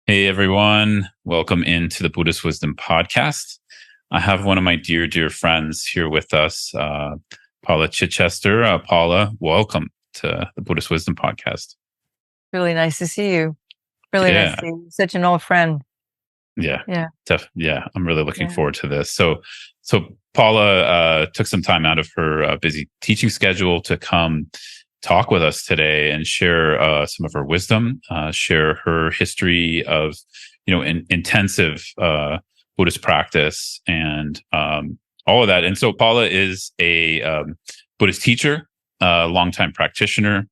Hey everyone, welcome into the Buddhist Wisdom Podcast. I have one of my dear friends here with us, Paula Chichester. Paula, welcome to the Buddhist Wisdom Podcast. Really nice to see you. Really nice Yeah, to see you. Such an old friend. yeah, Yeah. yeah. I'm really looking Yeah. forward to this. So Paula took some time out of her busy teaching schedule to come talk with us today and share some of her wisdom, share her history of, intensive Buddhist practice and all of that. And so Paula is a Buddhist teacher, longtime practitioner,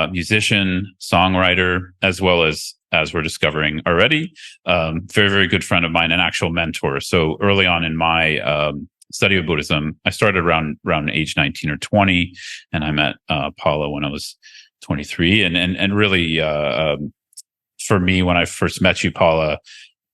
musician, songwriter, as well as we're discovering already, very good friend of mine, an actual mentor. So early on in my study of Buddhism, I started around age 19 or 20, and I met Paula when I was 23, and really for me, when I first met you, Paula,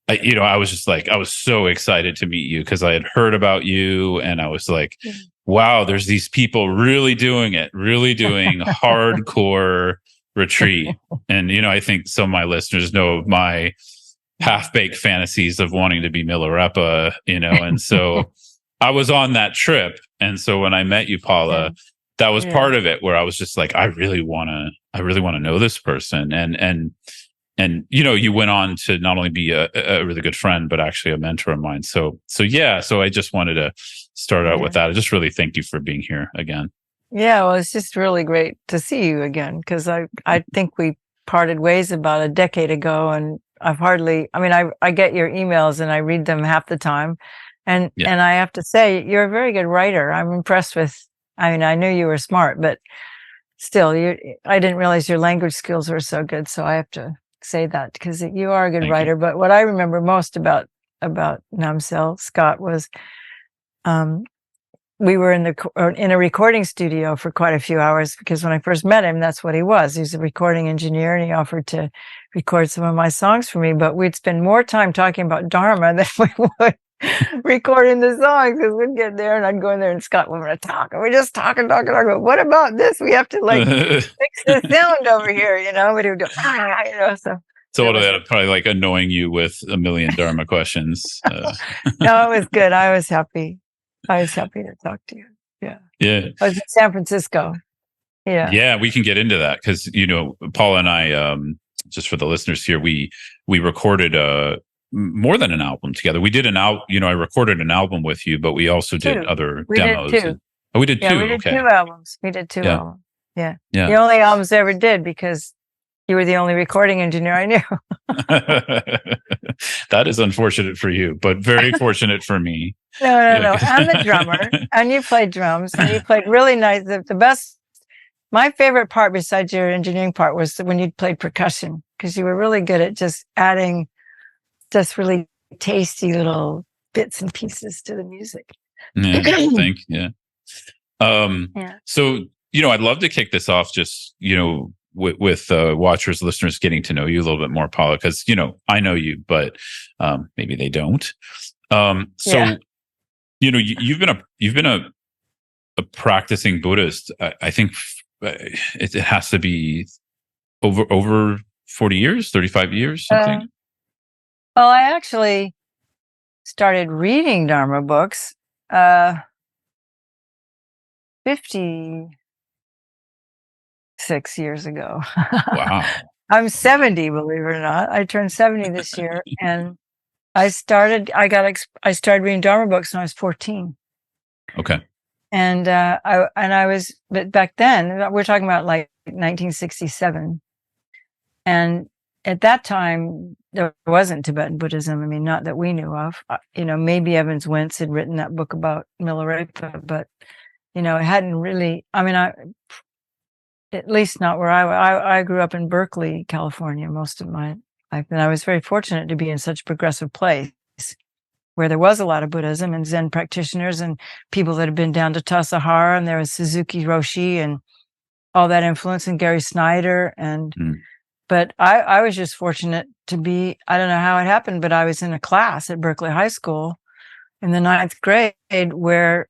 I was just like, I was so excited to meet you because I had heard about you, and I was like, wow, there's these people really doing it, really doing hardcore retreat. And, I think some of my listeners know my half-baked fantasies of wanting to be Milarepa, and so I was on that trip. And so when I met you, Paula, that was part of it, where I was just like, I really want to know this person. And you went on to not only be a really good friend, but actually a mentor of mine. So I just wanted to start out with that. I just really thank you for being here again. Yeah, well, it's just really great to see you again because I think we parted ways about a decade ago, and I get your emails and I read them half the time, and I have to say you're a very good writer. I'm impressed with. I knew you were smart, but still, I didn't realize your language skills were so good. So I have to say that because you are a good writer. But what I remember most about Namsel Scott was, we were in a recording studio for quite a few hours because when I first met him, that's what he was. He was a recording engineer, and he offered to record some of my songs for me. But we'd spend more time talking about Dharma than we would recording the songs, because we'd get there and I'd go in there and Scott would talk, and we just talk. But what about this? We have to fix the sound over here, But he would go, So what are they probably like annoying you with a million Dharma questions? No, it was good. I was happy to talk to you. Yeah. I was in San Francisco. Yeah, we can get into that because Paula and I, just for the listeners here, we recorded more than an album together. We did I recorded an album with you, but we also did other demos. Did two. We did two. We did two albums. We did two albums. Yeah. Yeah. The only albums I ever did because you were the only recording engineer I knew. That is unfortunate for you, but very fortunate for me. No. I'm the drummer, and you played drums, and you played really nice. The best, my favorite part besides your engineering part was when you played percussion, because you were really good at just adding just really tasty little bits and pieces to the music. Thank you. So, I'd love to kick this off just, with watchers, listeners getting to know you a little bit more, Paula, because, I know you, but maybe they don't. You've been a practicing Buddhist. I think it has to be over 40 years, 35 years, something. Well, I actually started reading Dharma books 56 years ago. Wow. I'm 70, believe it or not. I turned 70 this year, and I started reading Dharma books when I was 14. Okay. And but back then, we're talking about like 1967. And at that time, there wasn't Tibetan Buddhism. I mean, not that we knew of. Maybe Evans Wentz had written that book about Milarepa, but, it hadn't really, at least not where I grew up in Berkeley, California, most of my life. And I was very fortunate to be in such a progressive place where there was a lot of Buddhism and Zen practitioners and people that had been down to Tassajara, and there was Suzuki Roshi and all that influence, and Gary Snyder. But I was just fortunate to be, I don't know how it happened, but I was in a class at Berkeley High School in the 9th grade where,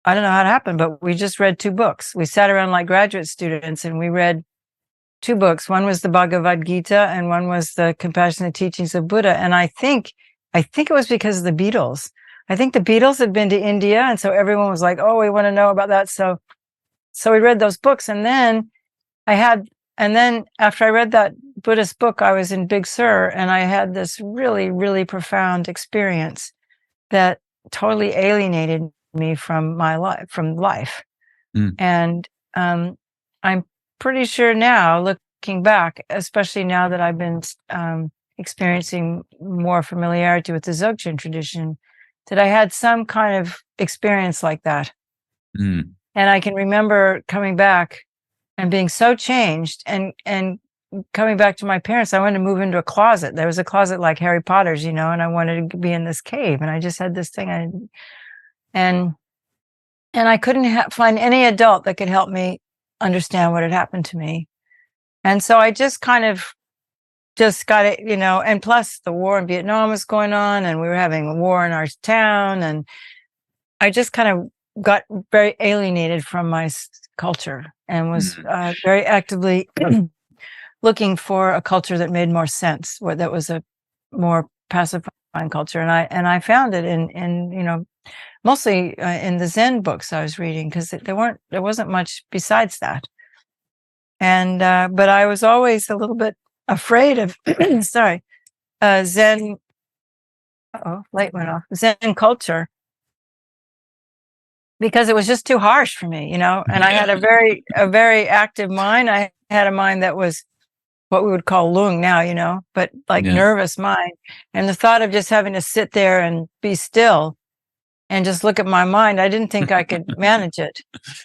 I don't know how it happened, but we just read 2 books. We sat around like graduate students and we read two books. One was the Bhagavad Gita, and one was the Compassionate Teachings of Buddha. And I think it was because of the Beatles. I think the Beatles had been to India, and so everyone was like, "Oh, we want to know about that." So we read those books, and then after I read that Buddhist book, I was in Big Sur, and I had this really, really profound experience that totally alienated me from life. And I'm pretty sure now, looking back, especially now that I've been experiencing more familiarity with the Dzogchen tradition, that I had some kind of experience like that. And I can remember coming back and being so changed, and coming back to my parents. I wanted to move into a closet. There was a closet like Harry Potter's, and I wanted to be in this cave. And I just had this thing. And I couldn't find any adult that could help me understand what had happened to me. And so I just kind of just got it, and plus the war in Vietnam was going on, and we were having a war in our town. And I just kind of got very alienated from my culture, and was very actively looking for a culture that made more sense, that was a more pacifying culture. And I found it in mostly in the Zen books I was reading, because there wasn't much besides that. And but I was always a little bit afraid of Zen. Light went off. Zen culture, because it was just too harsh for me, and I had a very active mind. I had a mind that was what we would call lung now, but like nervous mind. And the thought of just having to sit there and be still and just look at my mind, I didn't think I could manage it.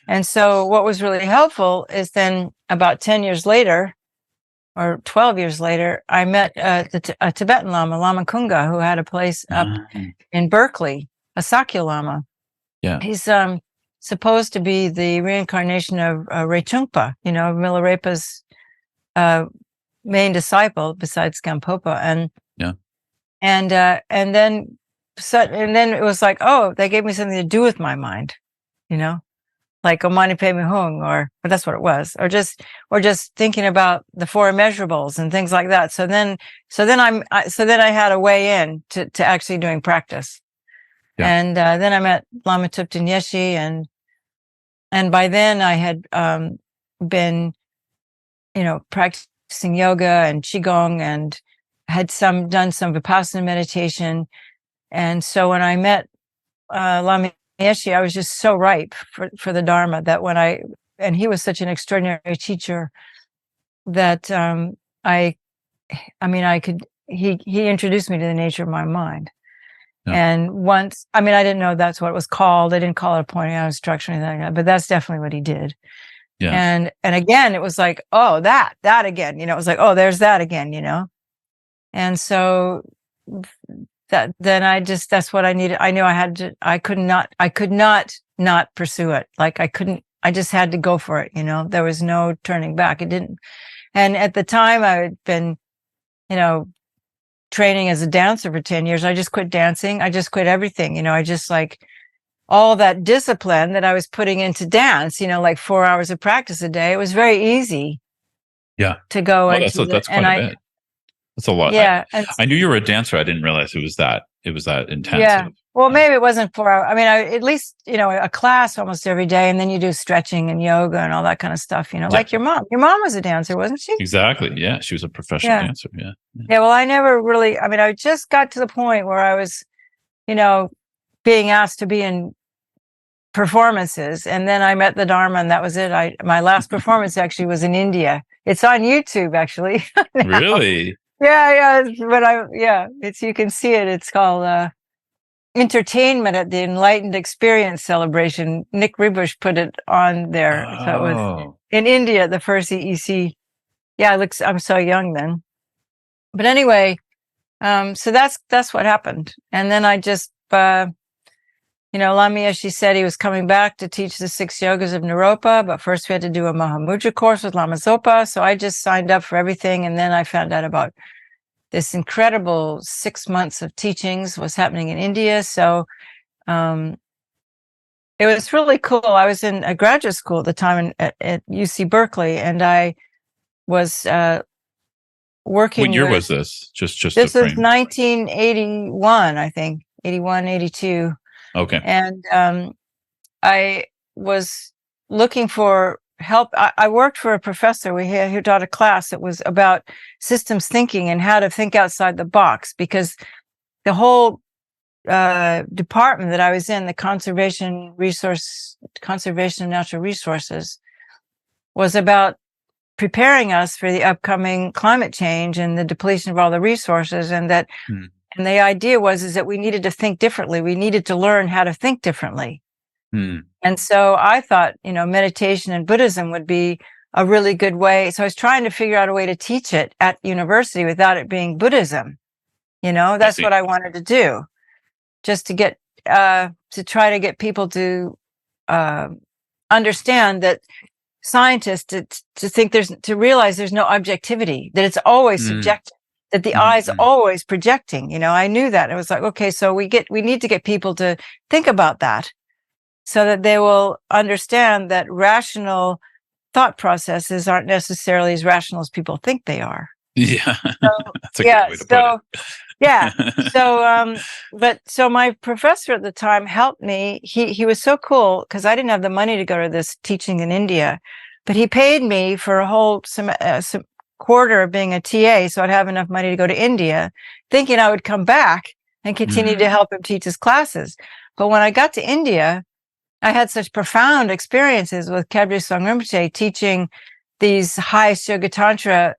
And so what was really helpful is then about 10 years later, or 12 years later, I met a Tibetan Lama, Lama Kunga, who had a place up in Berkeley, a Sakya Lama. Yeah. He's supposed to be the reincarnation of Rechungpa, Milarepa's main disciple besides Gampopa. And then it was like, oh, they gave me something to do with my mind, like Omani Padme Hung, but that's what it was, or just thinking about the four immeasurables and things like that. So then I had a way in to actually doing practice. Yeah. And then I met Lama Thupten Yeshe, and by then I had been, practicing yoga and qigong, and had done some vipassana meditation. And so when I met Lama Yeshe, I was just so ripe for the Dharma that and he was such an extraordinary teacher that he introduced me to the nature of my mind. Yeah. And once, I didn't know that's what it was called. I didn't call it a pointing out instruction or anything like that, but that's definitely what he did. Yeah. And again, it was like, oh, that again, it was like, oh, there's that again, And so then that's what I needed. I knew I could not pursue it. Like I just had to go for it. There was no turning back. It didn't. And at the time I had been, training as a dancer for 10 years. I just quit dancing. I just quit everything. I just like all that discipline that I was putting into dance, like 4 hours of practice a day. It was very easy. Yeah. To go into that's quite a bit. That's a lot. Yeah. I knew you were a dancer. I didn't realize it was that intensive. Yeah. Well, maybe it wasn't 4 hours. At least, a class almost every day. And then you do stretching and yoga and all that kind of stuff, like your mom. Your mom was a dancer, wasn't she? Exactly. Yeah. She was a professional dancer. Yeah. Yeah. Well, I never really, I just got to the point where I was, being asked to be in performances. And then I met the Dharma, and that was it. My last performance actually was in India. It's on YouTube, actually. Really? Yeah. But you can see it. It's called, Entertainment at the Enlightened Experience Celebration. Nick Ribush put it on there. Oh. So it was in India, the first EEC. Yeah, I'm so young then. But anyway, so that's what happened. And then I just, Lama Yeshe said he was coming back to teach the 6 yogas of Naropa, but first we had to do a Mahamudra course with Lama Zopa. So I just signed up for everything. And then I found out about this incredible 6 months of teachings was happening in India. So it was really cool. I was in a graduate school at the time at UC Berkeley, and I was working What year with. was this? Just to This was frame. 1981, I think, 81, 82. Okay. And I was looking for help. I worked for a professor who taught a class that was about systems thinking and how to think outside the box, because the whole department that I was in, the conservation of natural resources, was about preparing us for the upcoming climate change and the depletion of all the resources. And that, and the idea is that we needed to think differently. We needed to learn how to think differently. And so I thought, meditation and Buddhism would be a really good way. So I was trying to figure out a way to teach it at university without it being Buddhism. That's what I wanted to do, just to get, to try to get people to understand that scientists to think to realize there's no objectivity, that it's always subjective, that the eye's always projecting. I knew that. It was like, okay, so we need to get people to think about that, so that they will understand that rational thought processes aren't necessarily as rational as people think they are. Yeah. That's a great way to put it. Yeah. So my professor at the time helped me. He was so cool, because I didn't have the money to go to this teaching in India, but he paid me for a whole quarter of being a TA, so I'd have enough money to go to India, thinking I would come back and continue to help him teach his classes. But when I got to India, I had such profound experiences with Kabri Song Rinpoche teaching these high Yoga Tantra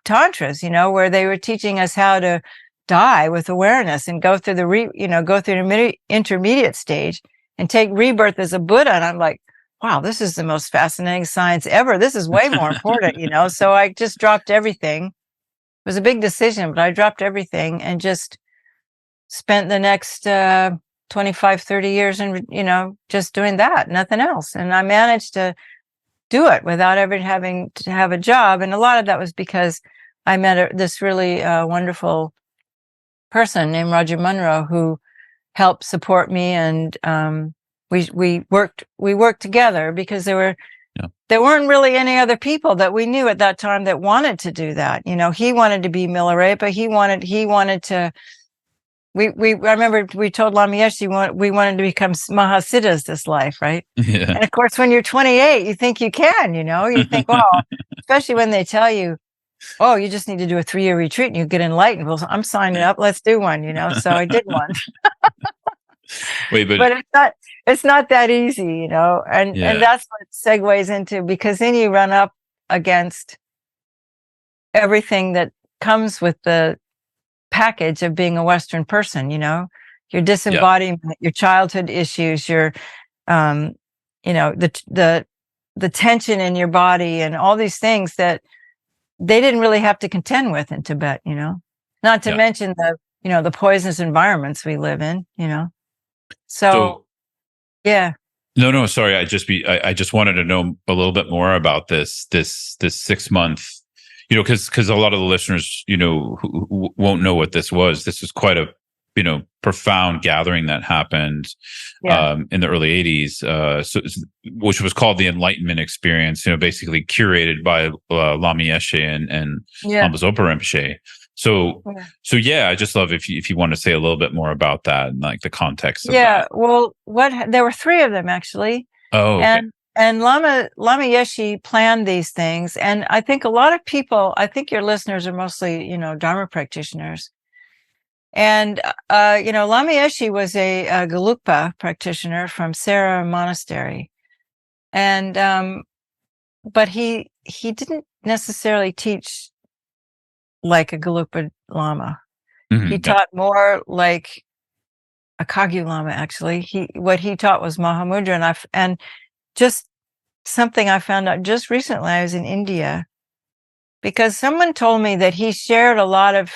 tantras, where they were teaching us how to die with awareness and go through the intermediate stage and take rebirth as a Buddha. And I'm like, wow, this is the most fascinating science ever. This is way more important, So I just dropped everything. It was a big decision, but I dropped everything and just spent the next 25, 30 years and, just doing that, nothing else. And I managed to do it without ever having to have a job. And a lot of that was because I met this really wonderful person named Roger Munro, who helped support me. And we worked together, because there weren't really any other people that we knew at that time that wanted to do that. He wanted to be Milarepa, but he wanted to. I remember we told Lama Yeshe we wanted to become Mahasiddhas this life, right? Yeah. And of course, when you're 28, you think you can, you think, well, especially when they tell you, oh, you just need to do a 3-year retreat and you get enlightened. Well, I'm signing up. Let's do one, So I did one. Wait, but it's not that easy, and that's what segues into, because then you run up against everything that comes with the package of being a Western person, your disembodiment, your childhood issues, your the tension in your body, and all these things that they didn't really have to contend with in Tibet, not to mention the poisonous environments we live in, so yeah. No, sorry. I just wanted to know a little bit more about this 6 month, because a lot of the listeners, who won't know what this was. This was quite a, profound gathering that happened in the early 80s, which was called the Enlightenment Experience, basically curated by Lama Yeshe and Lama Zopa Rinpoche. So I just love if you want to say a little bit more about that and like the context of that. Well, there were 3 of them actually. Oh, okay. And Lama Yeshe planned these things. And I think a lot of people, I think your listeners are mostly, Dharma practitioners. And, Lama Yeshe was a Gelugpa practitioner from Sera Monastery. And, but he didn't necessarily teach like a Gelugpa Lama. He taught more like a Kagyu Lama, actually. What he taught was Mahamudra. And just something I found out just recently, I was in India, because someone told me that he shared a lot of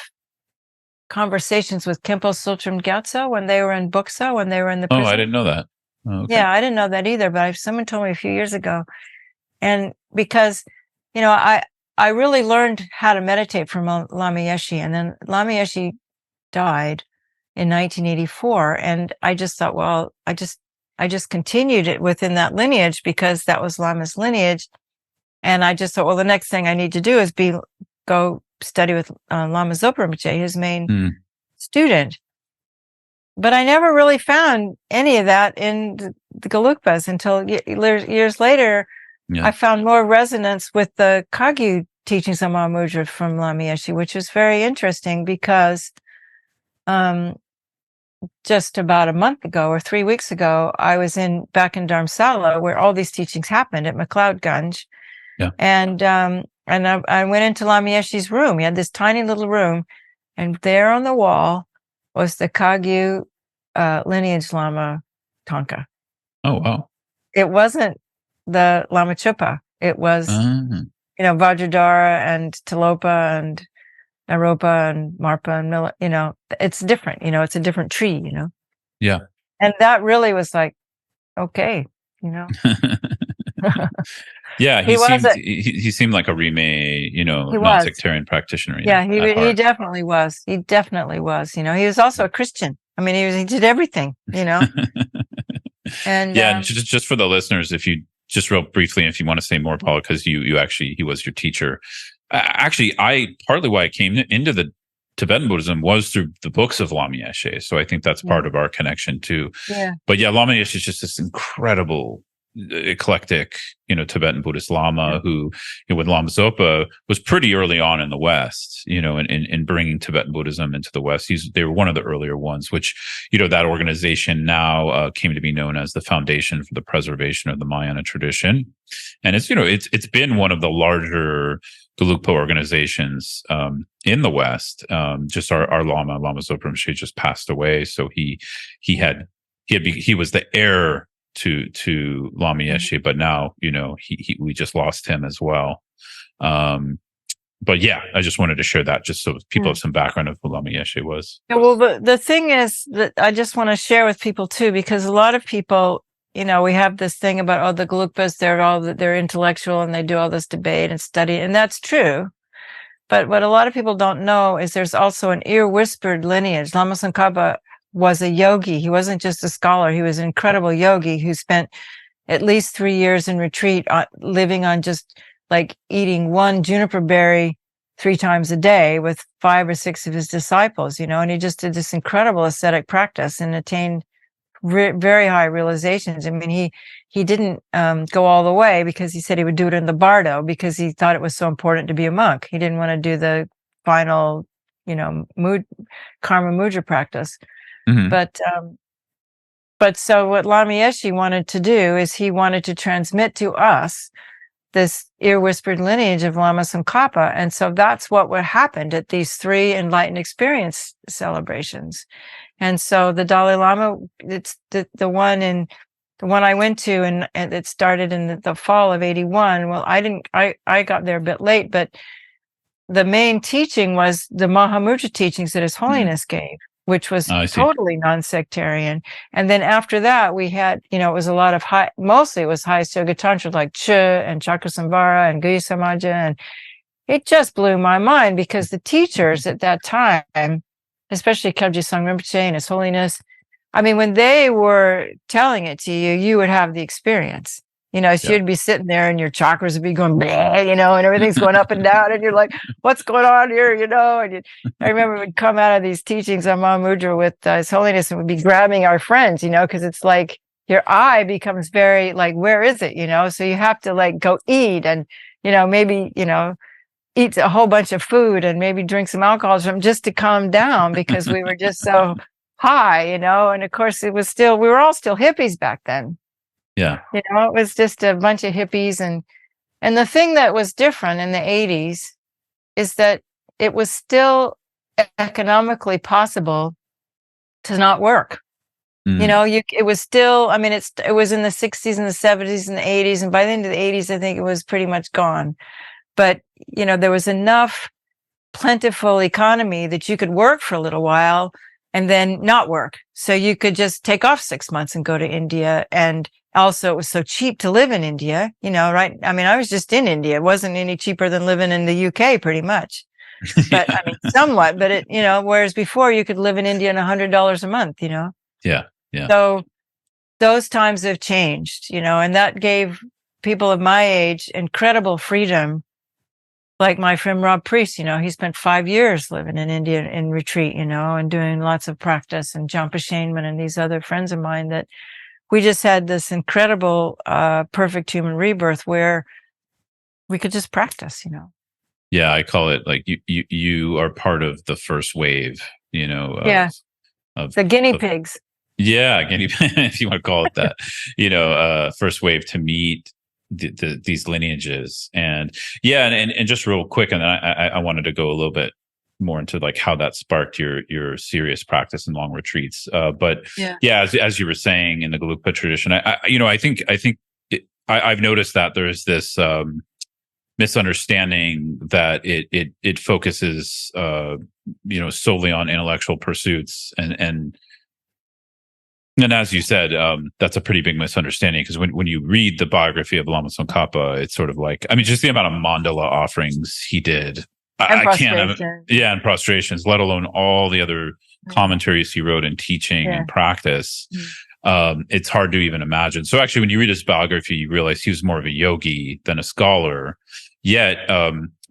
conversations with Khenpo Tsultrim Gyatso when they were in Buksa, when they were in the prison. Oh, I didn't know that. Oh, okay. Yeah, I didn't know that either, but someone told me a few years ago. And because, I really learned how to meditate from Lama Yeshe, and then Lama Yeshe died in 1984. And I just thought, well, I just continued it within that lineage, because that was Lama's lineage. And I just thought, well, the next thing I need to do is go study with Lama Zopa Rinpoche, his main student. But I never really found any of that in the Gelugpas until years later. Yeah. I found more resonance with the Kagyu teachings of Mahamudra from Lama Yeshe, which was very interesting because just about a month ago or 3 weeks ago, I was back in Dharamsala where all these teachings happened at McLeod-Ganj. Yeah. And I went into Lama Yeshe's room. He had this tiny little room, and there on the wall was the Kagyu lineage Lama Tonka. Oh, wow. It wasn't the Lama Chupa. It was, Vajradhara and Tilopa and Naropa and Marpa and Mila, it's different, it's a different tree, Yeah. And that really was like, okay, Yeah, he seemed like a Rime, non-sectarian practitioner. Yeah, he definitely was. He definitely was. He was also a Christian. I mean, he did everything. And yeah, just for the listeners, if you just real briefly, if you want to say more, Paula, because he was your teacher. Actually, partly why I came into the Tibetan Buddhism was through the books of Lama Yeshe. So I think that's part of our connection too. Yeah. But yeah, Lama Yeshe is just this incredible, eclectic, Tibetan Buddhist Lama who, with Lama Zopa, was pretty early on in the West, in bringing Tibetan Buddhism into the West. They were one of the earlier ones, which, that organization now came to be known as the Foundation for the Preservation of the Mahayana Tradition. And it's been one of the larger Gelugpa organizations in the West. Just our Lama Zopa Rinpoche just passed away, so he was the heir to Lama Yeshe, but now we just lost him as well. But yeah, I just wanted to share that just so people have some background of who Lama Yeshe was. Yeah, well, the thing is that I just want to share with people too, because a lot of people, we have this thing about, the Gelugpas, they're intellectual and they do all this debate and study, and that's true. But what a lot of people don't know is there's also an ear-whispered lineage. Lama Tsongkhapa was a yogi. He wasn't just a scholar. He was an incredible yogi who spent at least 3 years in retreat, living on just like eating one juniper berry 3 times a day with 5 or 6 of his disciples, and he just did this incredible ascetic practice and attained very high realizations. I mean, he didn't go all the way because he said he would do it in the bardo because he thought it was so important to be a monk. He didn't want to do the final, karma mudra practice. Mm-hmm. But so what Lama Yeshe wanted to do is he wanted to transmit to us this ear-whispered lineage of Lama Tsongkhapa. And so that's what happened at these 3 enlightened experience celebrations. And so the Dalai Lama, it's the one I went to, and it started in the fall of 81. Well, I got there a bit late, but the main teaching was the Mahamudra teachings that His Holiness gave, which was totally non-sectarian. And then after that, we had, it was a lot of mostly it was highest yoga tantra like Chu and Chakrasamvara and Guya Samaja. And it just blew my mind because the teachers at that time, especially Kabji Sangye Rinpoche and His Holiness, I mean, when they were telling it to you, you would have the experience. So you'd be sitting there and your chakras would be going, bleh, and everything's going up and down. And you're like, what's going on here? And I remember we'd come out of these teachings on Mahamudra with His Holiness and we'd be grabbing our friends, because it's like your eye becomes very like, where is it? So you have to like go eat and, maybe, eat a whole bunch of food and maybe drink some alcohol just to calm down because we were just so high, and of course we were all still hippies back then. Yeah. It was just a bunch of hippies. And the thing that was different in the 80s is that it was still economically possible to not work. It was still, I mean, it was in the 60s and the 70s and the 80s. And by the end of the 80s, I think it was pretty much gone. But, there was enough plentiful economy that you could work for a little while and then not work. So you could just take off 6 months and go to India. And also it was so cheap to live in India, right? I mean, I was just in India. It wasn't any cheaper than living in the UK pretty much. But I mean, somewhat, but it, whereas before you could live in India on $100 a month, Yeah. Yeah. So those times have changed, and that gave people of my age incredible freedom. Like my friend Rob Priest, he spent 5 years living in India in retreat, and doing lots of practice, and Jampa Shainman and these other friends of mine, that we just had this incredible, perfect human rebirth where we could just practice, Yeah, I call it like you are part of the first wave, of the guinea pigs. Yeah, if you want to call it that, first wave to meet these lineages. And yeah, and just real quick, and then I wanted to go a little bit more into like how that sparked your serious practice and long retreats. But yeah, as you were saying in the Gelugpa tradition, I think I've noticed that there's this misunderstanding that it focuses solely on intellectual pursuits, and as you said, that's a pretty big misunderstanding, because when you read the biography of Lama Tsongkhapa, it's sort of like, just the amount of mandala offerings he did. And I can't, and prostrations, let alone all the other commentaries he wrote in teaching and practice. It's hard to even imagine. So actually, when you read his biography, you realize he was more of a yogi than a scholar. Yet,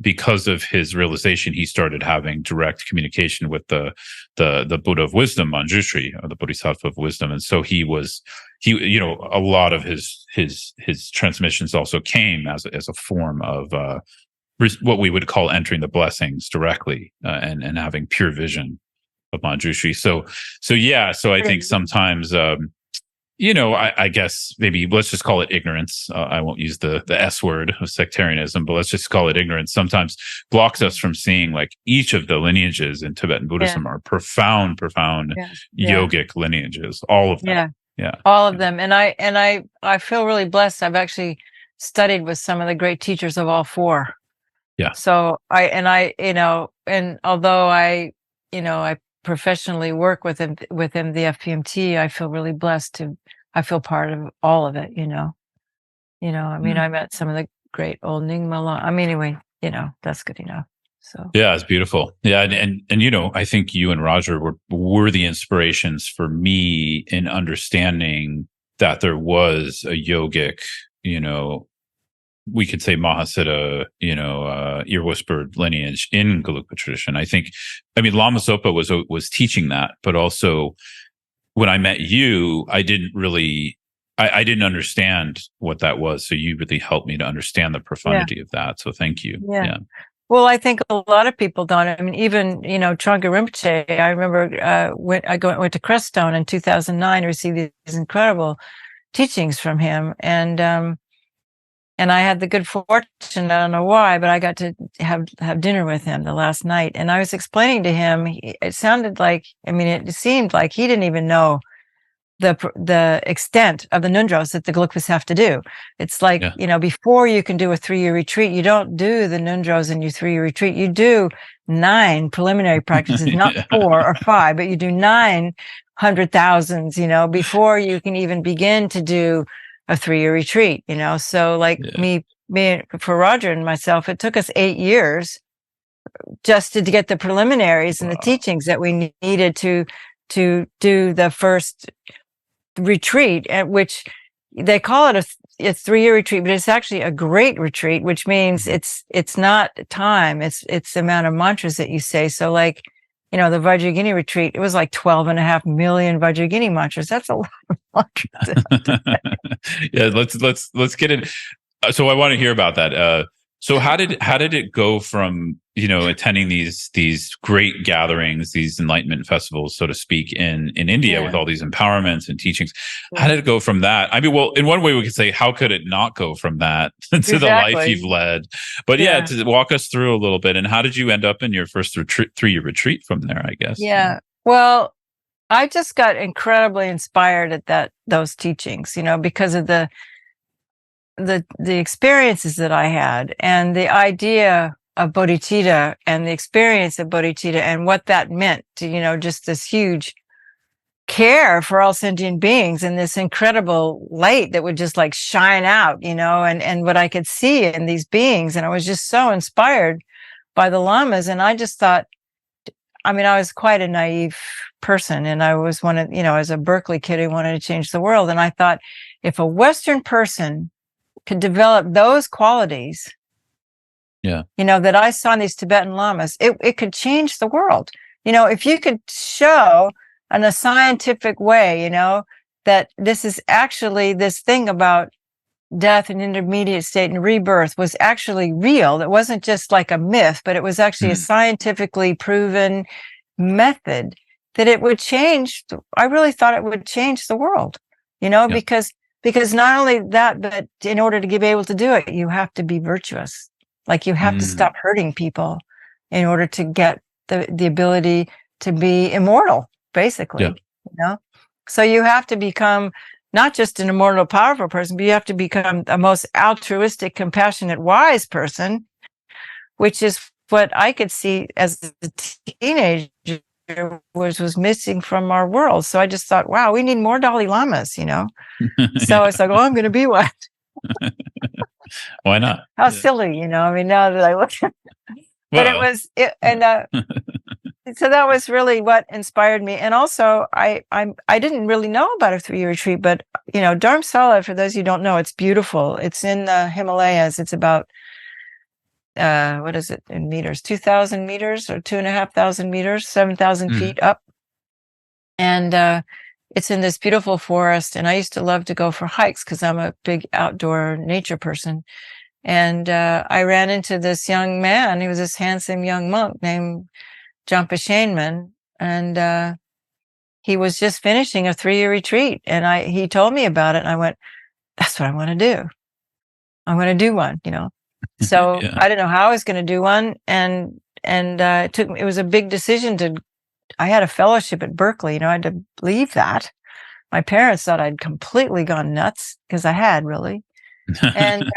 because of his realization, he started having direct communication with the Buddha of wisdom, Manjushri, or the Bodhisattva of wisdom. And so he a lot of his transmissions also came as a form of what we would call entering the blessings directly, and having pure vision of Manjushri. So I think sometimes, I guess maybe let's just call it ignorance. I won't use the S word of sectarianism, but let's just call it ignorance. Sometimes blocks us from seeing like each of the lineages in Tibetan Buddhism are profound yogic lineages. All of them. Yeah. All of them. And I feel really blessed. I've actually studied with some of the great teachers of all four. Yeah. So and although I professionally work within the FPMT, I feel really blessed I feel part of all of it, I met some of the great old Nyingma. Anyway, that's good enough. So yeah, it's beautiful. Yeah. And I think you and Roger were the inspirations for me in understanding that there was a yogic, we could say Mahasiddha, ear whispered lineage in Gelugpa tradition. Lama Zopa was teaching that, but also when I met you, I didn't understand what that was. So you really helped me to understand the profundity of that. So thank you. Yeah. Well, I think a lot of people don't. Even, Trungpa Rinpoche, I remember went to Crestone in 2009, received these incredible teachings from him. And I had the good fortune, I don't know why, but I got to have dinner with him the last night. And I was explaining to him, it seemed like he didn't even know the extent of the nundros that the Gelugpas have to do. It's like, before you can do a 3-year retreat, you don't do the nundros in your 3-year retreat. You do 9 preliminary practices, not 4 or 5, but you do 900,000s, before you can even begin to do a 3-year retreat, so me for Roger and myself, it took us 8 years just to get the preliminaries and the teachings that we needed to do the first retreat, at which they call it a 3-year retreat, but it's actually a great retreat, which means it's not time, it's the amount of mantras that you say. So the Vajrayogini retreat, it was like 12.5 million Vajrayogini mantras. That's a lot of mantras. Yeah, let's get in. So I want to hear about that. So how did it go from attending these great gatherings, these enlightenment festivals, so to speak, in India with all these empowerments and teachings? How did it go from that? Well, in one way we could say, how could it not go from that to the life you've led? But to walk us through a little bit, and how did you end up in your first 3-year retreat from there? I guess. Yeah. Well, I just got incredibly inspired at those teachings, because of the experiences that I had, and the idea of bodhicitta, and the experience of bodhicitta, and what that meant to, just this huge care for all sentient beings, and this incredible light that would just like shine out, and what I could see in these beings. And I was just so inspired by the lamas. And I just thought, I was quite a naive person, and I was as a Berkeley kid who wanted to change the world. And I thought, if a Western person could develop those qualities, Yeah. that I saw in these Tibetan lamas, it could change the world. If you could show in a scientific way, that this is actually this thing about death and intermediate state and rebirth was actually real. It wasn't just like a myth, but it was actually a scientifically proven method, that it would change. I really thought it would change the world, because not only that, but in order to be able to do it, you have to be virtuous. Like you have to stop hurting people in order to get the ability to be immortal, basically, So you have to become not just an immortal, powerful person, but you have to become a most altruistic, compassionate, wise person, which is what I could see as a teenager was missing from our world. So I just thought, wow, we need more Dalai Lamas, So it's like, oh, I'm going to be one. Why not? How silly, I mean, now that I look at it. But it was, so that was really what inspired me. And also, I didn't really know about a 3-year retreat, but Dharamsala, for those who don't know, it's beautiful. It's in the Himalayas. It's about what is it in meters? 2,000 meters or 2,500 meters, 7,000 feet up, and it's in this beautiful forest. And I used to love to go for hikes because I'm a big outdoor nature person. And I ran into this young man. He was this handsome young monk named Jampa Shainman, and he was just finishing a 3-year retreat. And he told me about it, and I went, "That's what I want to do. I want to do one." So I didn't know how I was going to do one, and it was a big decision. I had a fellowship at Berkeley. I had to leave that. My parents thought I'd completely gone nuts because I had really, and.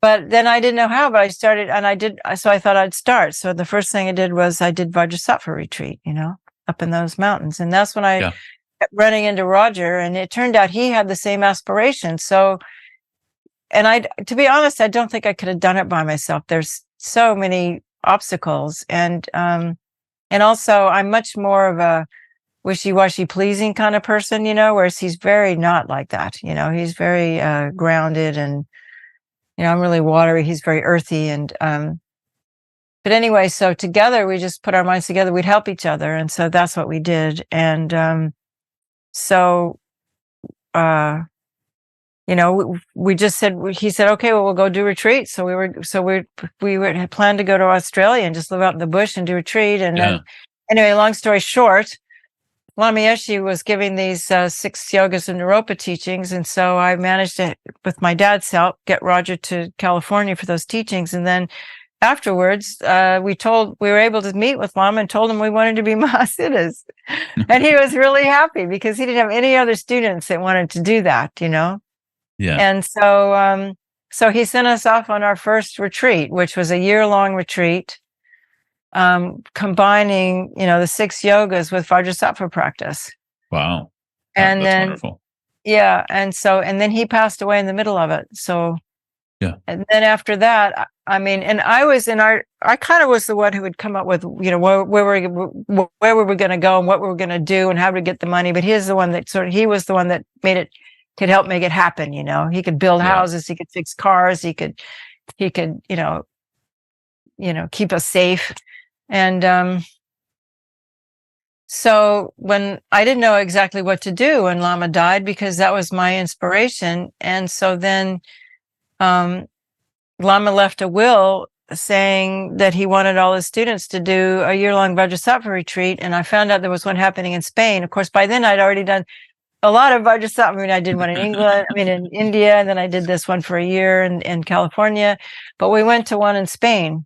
But then I didn't know how, but I started, and I did. So I thought I'd start. So the first thing I did was I did Vajrasattva retreat, up in those mountains. And that's when I kept running into Roger, and it turned out he had the same aspiration. So, and to be honest, I don't think I could have done it by myself. There's so many obstacles. And also I'm much more of a wishy-washy pleasing kind of person, whereas he's very not like that. He's very grounded, and I'm really watery. He's very earthy. And, but anyway, so together we just put our minds together. We'd help each other. And so that's what we did. And, we just said, he said, okay, well, we'll go do retreat. So we had planned to go to Australia and just live out in the bush and do retreat. And then anyway, long story short, Lama Yeshe was giving these 6 yogas and Naropa teachings. And so I managed to, with my dad's help, get Roger to California for those teachings. And then afterwards, we were able to meet with Lama and told him we wanted to be Mahasiddhas. And he was really happy because he didn't have any other students that wanted to do that, Yeah. And so he sent us off on our first retreat, which was a year-long retreat. Combining, the 6 yogas with Vajrasattva practice. Wow. And that's then, wonderful. Yeah. And then he passed away in the middle of it. So, and then after that, and I kind of was the one who would come up with, where we were going to go and what we were going to do and how to get the money. But he was the one that could help make it happen. He could build houses, he could fix cars, he could, keep us safe. And so when I didn't know exactly what to do when Lama died, because that was my inspiration. And so then Lama left a will saying that he wanted all his students to do a year-long Vajrasattva retreat. And I found out there was one happening in Spain. Of course, by then I'd already done a lot of Vajrasattva. I did one in England, in India, and then I did this one for a year in California. But we went to one in Spain.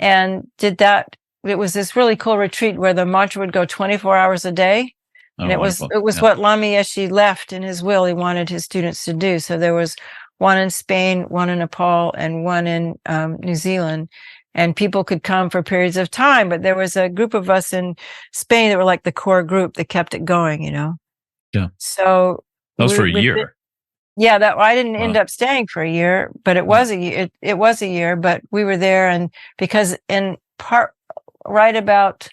And did that. It was this really cool retreat where the mantra would go 24 hours a day. And it was what Lama Yeshe left in his will. He wanted his students to do. So there was one in Spain, one in Nepal, and one in New Zealand. And people could come for periods of time. But there was a group of us in Spain that were like the core group that kept it going, Yeah. So that was for a year. Yeah, that I didn't end up staying for a year, but it was a year. It was a year, but we were there, and because in part, right about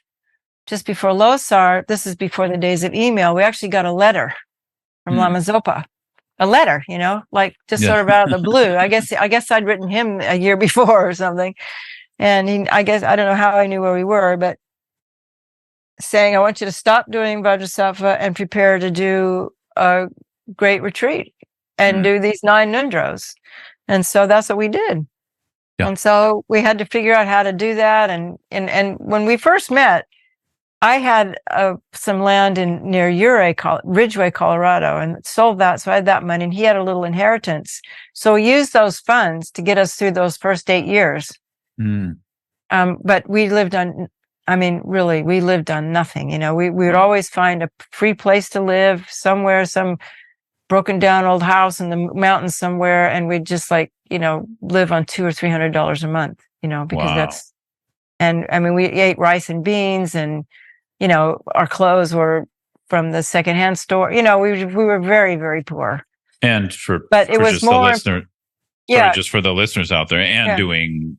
just before Losar, this is before the days of email, we actually got a letter from Lama Zopa, a letter, like just sort of out of the blue. I guess I'd written him a year before or something. And I don't know how I knew where we were, but saying, I want you to stop doing Vajrasattva and prepare to do a great retreat and do these 9 Nundros. And so that's what we did. Yeah. And so we had to figure out how to do that. And when we first met, I had some land near Ridgeway, Colorado, and sold that. So I had that money, and he had a little inheritance. So we used those funds to get us through those first 8 years. But we lived on, we lived on nothing. We would always find a free place to live somewhere, some broken down old house in the mountains somewhere, and we'd just live on $200 or $300 a month. Because that's, and we ate rice and beans, and our clothes were from the secondhand store. We were very, very poor. And but it was more, just for the listeners out there, and doing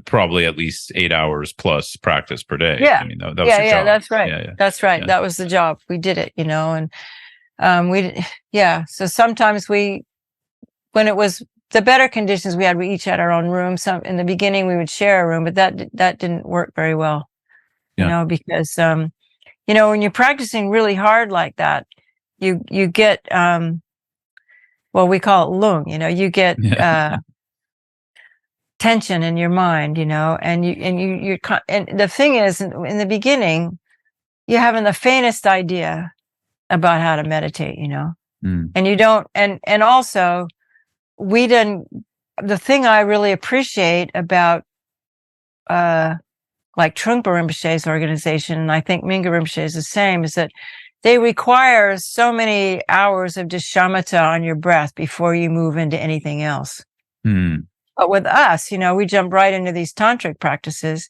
probably at least 8 hours plus practice per day. Yeah. That was your job. That's right. That's right. Yeah. That was the job. We did it, and so sometimes when it was the better conditions we each had our own room. In the beginning we would share a room, but that didn't work very well. Because when you're practicing really hard like that, you get we call it lung, you get tension in your mind, and the thing is, in the beginning, you haven't the faintest idea about how to meditate, and you don't, and also we didn't. The thing I really appreciate about like Trungpa Rinpoche's organization, and I think Mingyur Rinpoche is the same, is that they require so many hours of just shamatha on your breath before you move into anything else. But with us, we jump right into these tantric practices.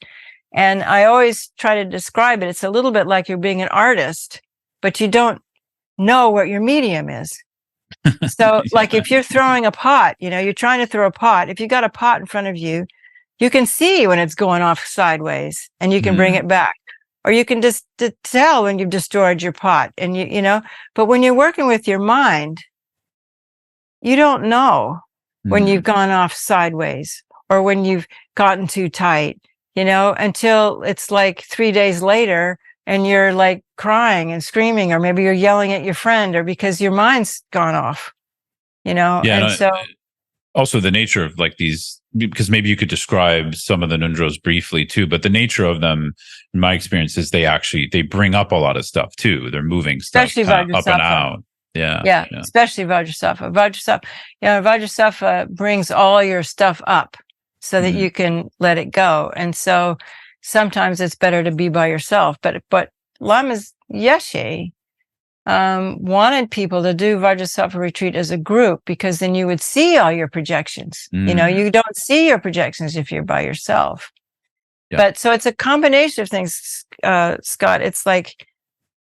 And I always try to describe it. It's a little bit like you're being an artist, but you don't know what your medium is. So like if you're throwing a pot, you're trying to throw a pot. If you got a pot in front of you, you can see when it's going off sideways and you can bring it back. Or you can just tell when you've destroyed your pot. And but when you're working with your mind, you don't know when you've gone off sideways or when you've gotten too tight, until it's like 3 days later and you're like crying and screaming, or maybe you're yelling at your friend, or because your mind's gone off, also the nature of like these, because maybe you could describe some of the Nundros briefly too, but the nature of them, in my experience, is they bring up a lot of stuff too. They're moving stuff up and out. Yeah. Especially Vajrasattva. Vajrasattva brings all your stuff up so that you can let it go. And so sometimes it's better to be by yourself. But Lamas Yeshe wanted people to do Vajrasattva retreat as a group, because then you would see all your projections. You don't see your projections if you're by yourself. Yeah. But so it's a combination of things, Scott. It's like,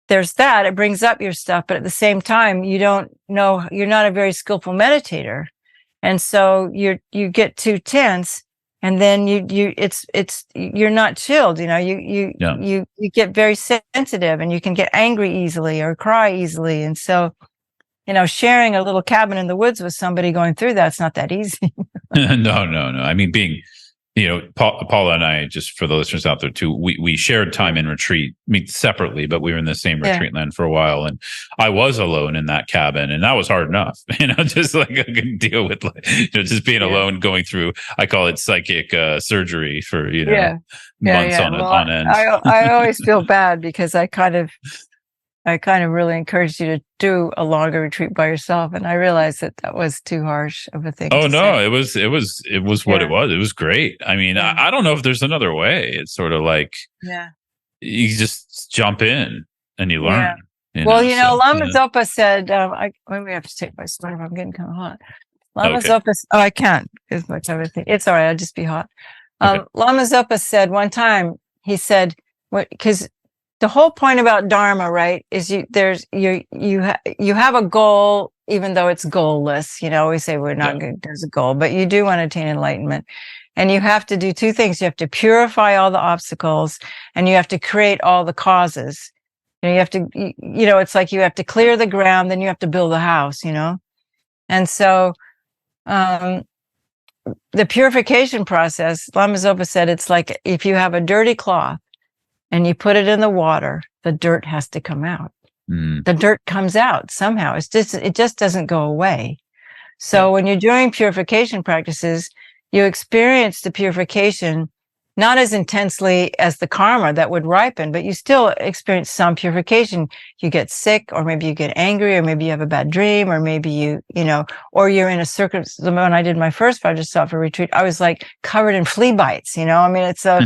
there's that, it brings up your stuff, but at the same time, you don't know, you're not a very skillful meditator. And so you get too tense, and then you're not chilled, you get very sensitive, and you can get angry easily or cry easily. And so, sharing a little cabin in the woods with somebody going through that's not that easy. No. Being, Paula and I, just for the listeners out there too, we shared time in retreat, separately, but we were in the same retreat land for a while. And I was alone in that cabin, and that was hard enough, just like I couldn't deal with, just being alone, going through, I call it psychic surgery for, months on end. I always feel bad because I kind of really encouraged you to do a longer retreat by yourself, and I realized that was too harsh of a thing. Oh no, say. it was what it was. It was great. I don't know if there's another way. It's sort of like, you just jump in and you learn. Lama Zopa said, maybe I have to take my sweater. I'm getting kind of hot. Lama Zopa, I can't as much of a thing. It's all right. I'll just be hot. Lama Zopa said one time, he said, because the whole point about Dharma, right, is you have a goal, even though it's goalless. We say we're not good. There's a goal, but you do want to attain enlightenment, and you have to do two things. You have to purify all the obstacles, and you have to create all the causes. You have to, it's like you have to clear the ground, then you have to build a house. And so the purification process, Lama Zopa said, it's like if you have a dirty cloth and you put it in the water, the dirt has to come out. The dirt comes out somehow. It just doesn't go away. So when you're doing purification practices, you experience the purification not as intensely as the karma that would ripen, but you still experience some purification. You get sick, or maybe you get angry, or maybe you have a bad dream, or maybe you know, or you're in a circuit. When I did my first Vajrasattva retreat, I was like covered in flea bites, you know. I mean, it's so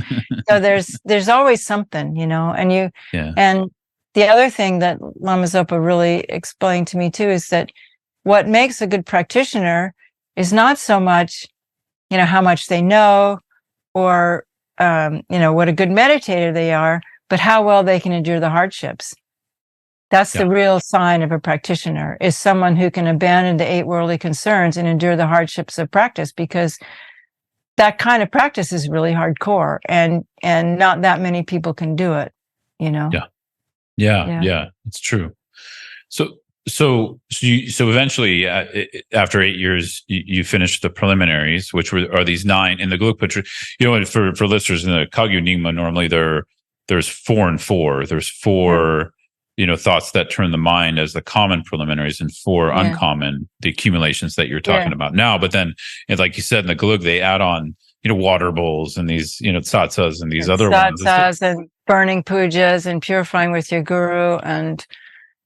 there's always something, you know, and the other thing that Lama Zopa really explained to me too is that what makes a good practitioner is not so much, you know, how much they know or, you know, what a good meditator they are, but how well they can endure the hardships. That's the real sign of a practitioner, is someone who can abandon the 8 worldly concerns and endure the hardships of practice, because that kind of practice is really hardcore, and not that many people can do it, you know? Yeah, it's true. So eventually, after 8 years, you finished the preliminaries, which are these 9 in the Gelukpa. You know, for listeners in the Kagyu Nyingma, normally there's 4 and 4. There's 4, you know, thoughts that turn the mind as the common preliminaries, and 4 uncommon, the accumulations that you're talking about now. But then, like you said, in the Gelug, they add on, you know, water bowls and these, you know, tsatsas and these other ones. Tsatsas and burning pujas and purifying with your guru, and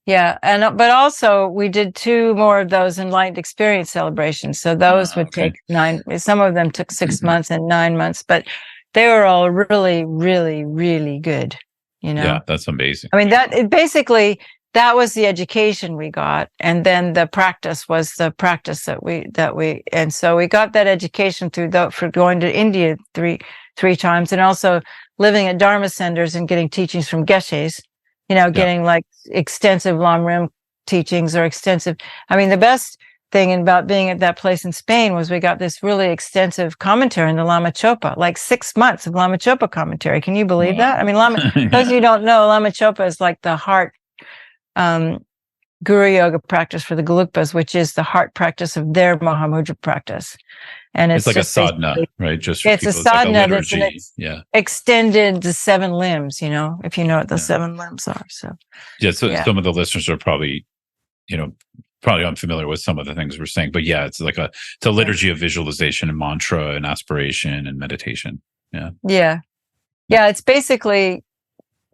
but also we did 2 more of those enlightened experience celebrations. So those would take 9. Some of them took 6 months and 9 months, but they were all really, really, really good. You know, yeah, that's amazing. I mean, that was the education we got, and then the practice was the practice that we, and so we got that education for going to India three times, and also living at Dharma centers and getting teachings from geshes, you know, getting like extensive Lamrim teachings or extensive. I mean, the best thing about being at that place in Spain was we got this really extensive commentary in the Lama Chopa, like 6 months of Lama Chopa commentary. Can you believe that? I mean, those of you who don't know, Lama Chopa is like the heart Guru Yoga practice for the Gelugpas, which is the heart practice of their Mahamudra practice. And it's like a sadhana, right? Just for it's people. A sadhana like a liturgy. Extended the 7 limbs, you know, if you know what the 7 limbs are. So some of the listeners are probably, you know, unfamiliar with some of the things we're saying, but it's like it's a liturgy of visualization and mantra and aspiration and meditation. Yeah. It's basically,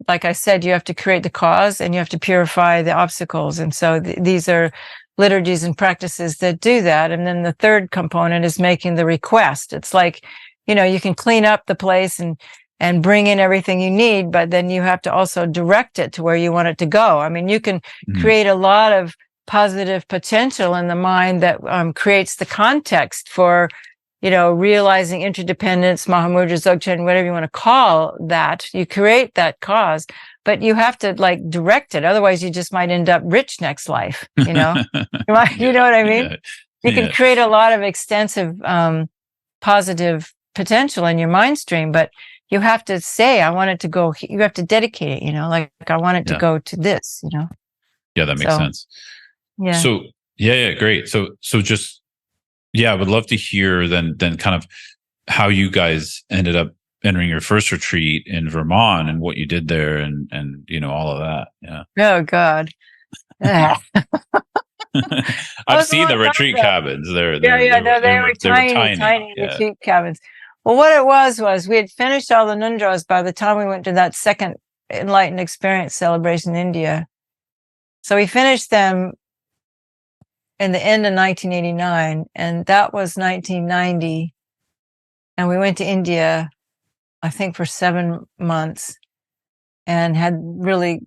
like I said, you have to create the cause and you have to purify the obstacles. And so these are liturgies and practices that do that. And then the third component is making the request. It's like, you know, you can clean up the place and bring in everything you need, but then you have to also direct it to where you want it to go. I mean, you can create a lot of positive potential in the mind that creates the context for, you know, realizing interdependence, Mahamudra, Dzogchen, whatever you want to call that. You create that cause, but you have to like direct it. Otherwise, you just might end up rich next life, you know? You know what I mean? You can create a lot of extensive positive potential in your mind stream, but you have to say, I want it to go, you have to dedicate it, you know, like I want it to go to this, you know? Yeah, that makes sense. Yeah. So, great. So just, I would love to hear then kind of how you guys ended up entering your first retreat in Vermont and what you did there and you know, all of that. Yeah. Oh God. I've seen the retreat cabins. They were tiny retreat cabins. Well, what it was we had finished all the Nundras by the time we went to that second enlightened experience celebration in India. So we finished them in the end of 1989, and that was 1990. And we went to India, I think, for 7 months and had really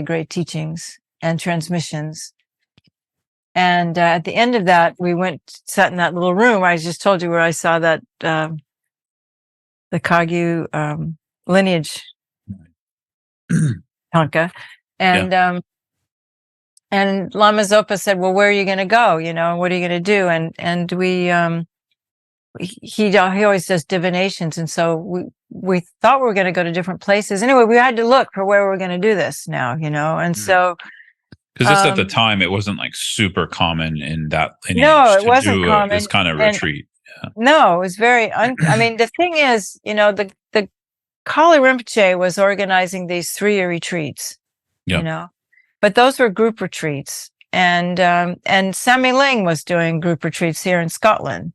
great teachings and transmissions. And at the end of that, we sat in that little room I just told you where I saw that the Kagyu lineage tanka. And Lama Zopa said, well, where are you going to go? You know, what are you going to do? And we, he always does divinations. And so we thought we were going to go to different places. Anyway, we had to look for where we were going to do this now, you know? And so Because just at the time, it wasn't like super common in that lineage No, it to wasn't do this common. kind of And retreat. Yeah. no, it was very, I mean, the thing is, the Kali Rinpoche was organizing these 3-year retreats, Yeah. but those were group retreats. And Sammy Ling was doing group retreats here in Scotland,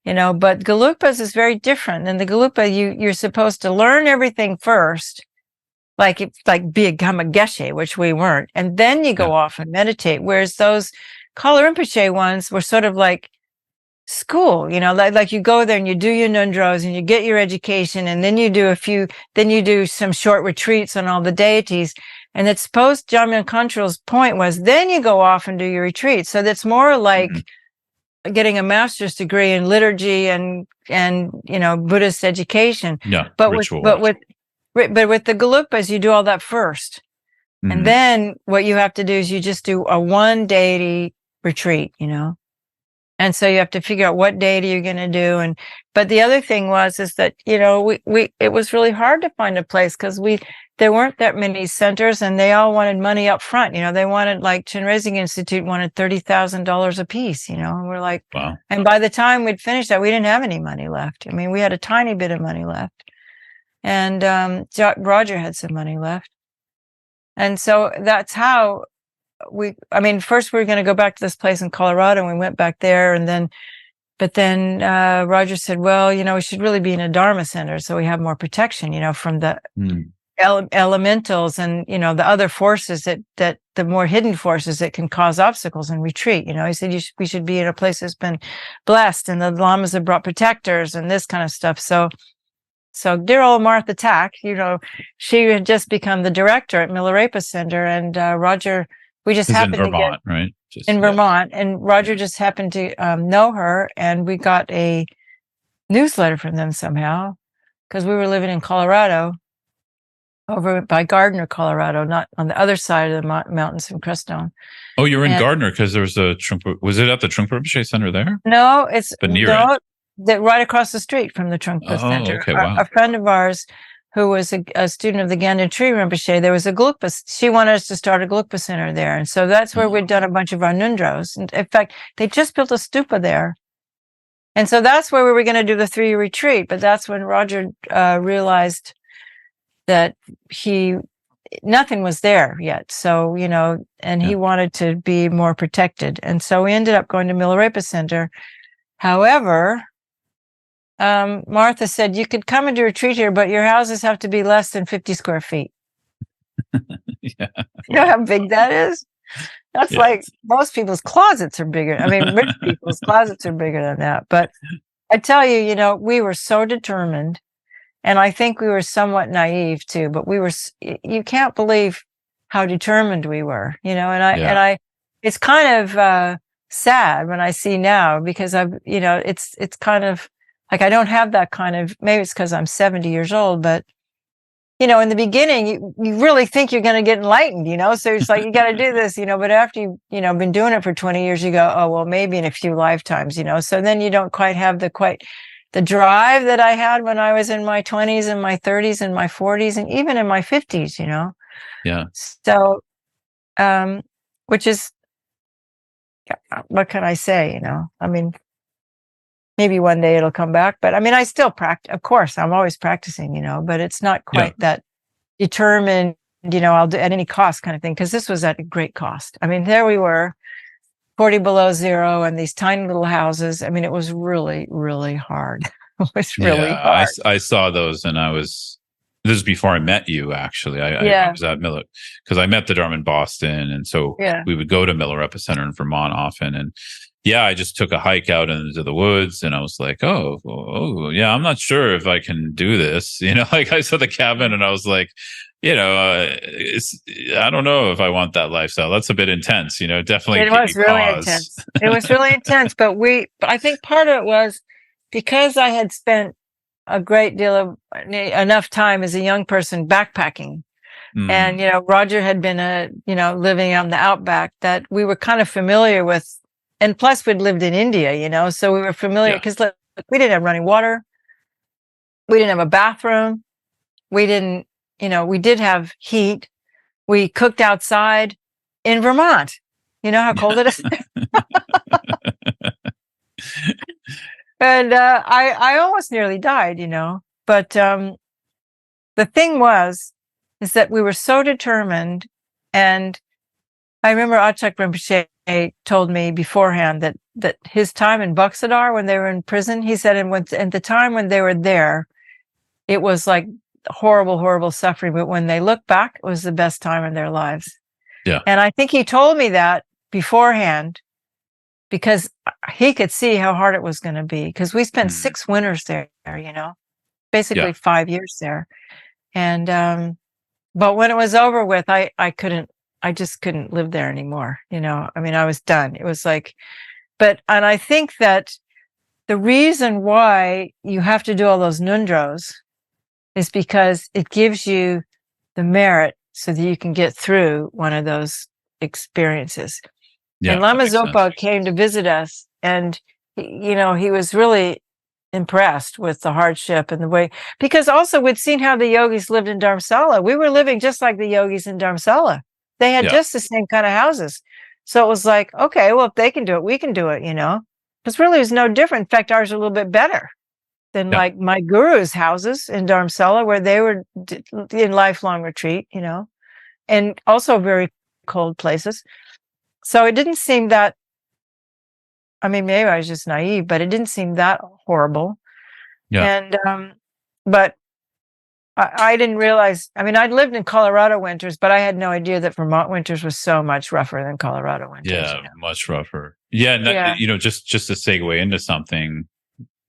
but Gelugpas is very different. And the Gelugpa, you're supposed to learn everything first, like become a geshe, which we weren't. And then you go off and meditate. Whereas those Kali Rinpoche ones were sort of like school, like you go there and you do your nundros and you get your education, and then you do some short retreats on all the deities. And it's post Jamyang Kongtrul's point was then you go off and do your retreat. So that's more like getting a master's degree in liturgy and Buddhist education. Yeah. But ritual. with the Gelugpas, you do all that first. And then what you have to do is you just do a one deity retreat, And so you have to figure out what deity you're going to do. But the other thing is that, it was really hard to find a place because there weren't that many centers and they all wanted money up front. They wanted, like Chenrezig Institute wanted $30,000 a piece, and we're like, wow. And by the time we'd finished that, we didn't have any money left. I mean, we had a tiny bit of money left, and Roger had some money left. And so that's how first we were going to go back to this place in Colorado, and we went back there, but then Roger said, well, we should really be in a Dharma center so we have more protection, from the elementals and, the other forces that the more hidden forces that can cause obstacles and retreat. He said, we should be in a place that's been blessed, and the lamas have brought protectors and this kind of stuff. So dear old Martha Tack, she had just become the director at Milarepa Center, and Roger, we just happened in Vermont, to get right? in Vermont, and Roger just happened to know her, and we got a newsletter from them somehow because we were living in Colorado, over by Gardner, Colorado, not on the other side of the mountains from Crestone. Oh, you're in Gardner because there was was it at the Trungpa Rinpoche Center there? No, it's but near it. Right across the street from the Trungpa Center. Okay, wow. A friend of ours who was a student of the Ganden Tree Rinpoche, there was a Gelugpa. She wanted us to start a Gelugpa center there. And so that's where we'd done a bunch of our nundros. And in fact, they just built a stupa there. And so that's where we were going to do the 3-year retreat. But that's when Roger realized that nothing was there yet. So, and he wanted to be more protected. And so we ended up going to Milarepa Center. However, Martha said, you could come and do a retreat here, but your houses have to be less than 50 square feet. Yeah. You know how big that is? That's like most people's closets are bigger. I mean, rich people's closets are bigger than that. But I tell you, we were so determined, and I think we were somewhat naive too, but you can't believe how determined we were, and it's kind of sad when I see now, because it's kind of like, I don't have that kind of, maybe it's because I'm 70 years old, but, in the beginning, you really think you're going to get enlightened, so it's like, you got to do this, but after you've, been doing it for 20 years, you go, oh, well, maybe in a few lifetimes, so then you don't quite have the drive that I had when I was in my 20s and my 30s and my 40s and even in my 50s, Yeah. So, which is, what can I say, I mean, maybe one day it'll come back, but I mean, I still practice. Of course, I'm always practicing, but it's not quite that determined, I'll do at any cost kind of thing. Cause this was at a great cost. I mean, there we were 40 below zero and these tiny little houses. I mean, it was really, really hard. It was really hard. I saw those, and this is before I met you, actually. I was at Miller because I met the Dharma in Boston. And so we would go to Milarepa Center in Vermont often. And I just took a hike out into the woods, and I was like, oh, I'm not sure if I can do this. Like I saw the cabin and I was like, I don't know if I want that lifestyle. That's a bit intense, definitely. It was really intense. It was really intense. But I think part of it was because I had spent a great deal of enough time as a young person backpacking. And, Roger had been living out in the outback, that we were kind of familiar with. And plus we'd lived in India, so we were familiar because we didn't have running water. We didn't have a bathroom. We didn't, we did have heat. We cooked outside in Vermont. You know how cold it is? And I almost nearly died, But the thing is that we were so determined. And I remember Achak Rinpoche told me beforehand that his time in Buxadar, when they were in prison, he said, at the time when they were there, it was like horrible, horrible suffering. But when they look back, it was the best time in their lives. Yeah. And I think he told me that beforehand because he could see how hard it was going to be. Because we spent 6 winters there, basically 5 years there. And, but when it was over with, I just couldn't live there anymore. I mean, I was done. It was like, and I think that the reason why you have to do all those nundros is because it gives you the merit so that you can get through one of those experiences. Yeah, and Lama Zopa came to visit us, and he was really impressed with the hardship and the way, because also we'd seen how the yogis lived in Dharamsala. We were living just like the yogis in Dharamsala. They had just the same kind of houses. So it was like, okay, well, if they can do it, we can do it, because really it was no different. In fact, ours are a little bit better than like my guru's houses in Dharamsala, where they were in lifelong retreat, and also very cold places. So it didn't seem that, I mean, maybe I was just naive, but it didn't seem that horrible. Yeah. And, but I didn't realize, I mean, I'd lived in Colorado winters, but I had no idea that Vermont winters was so much rougher than Colorado winters. Yeah, much rougher. Yeah. And that, just to segue into something,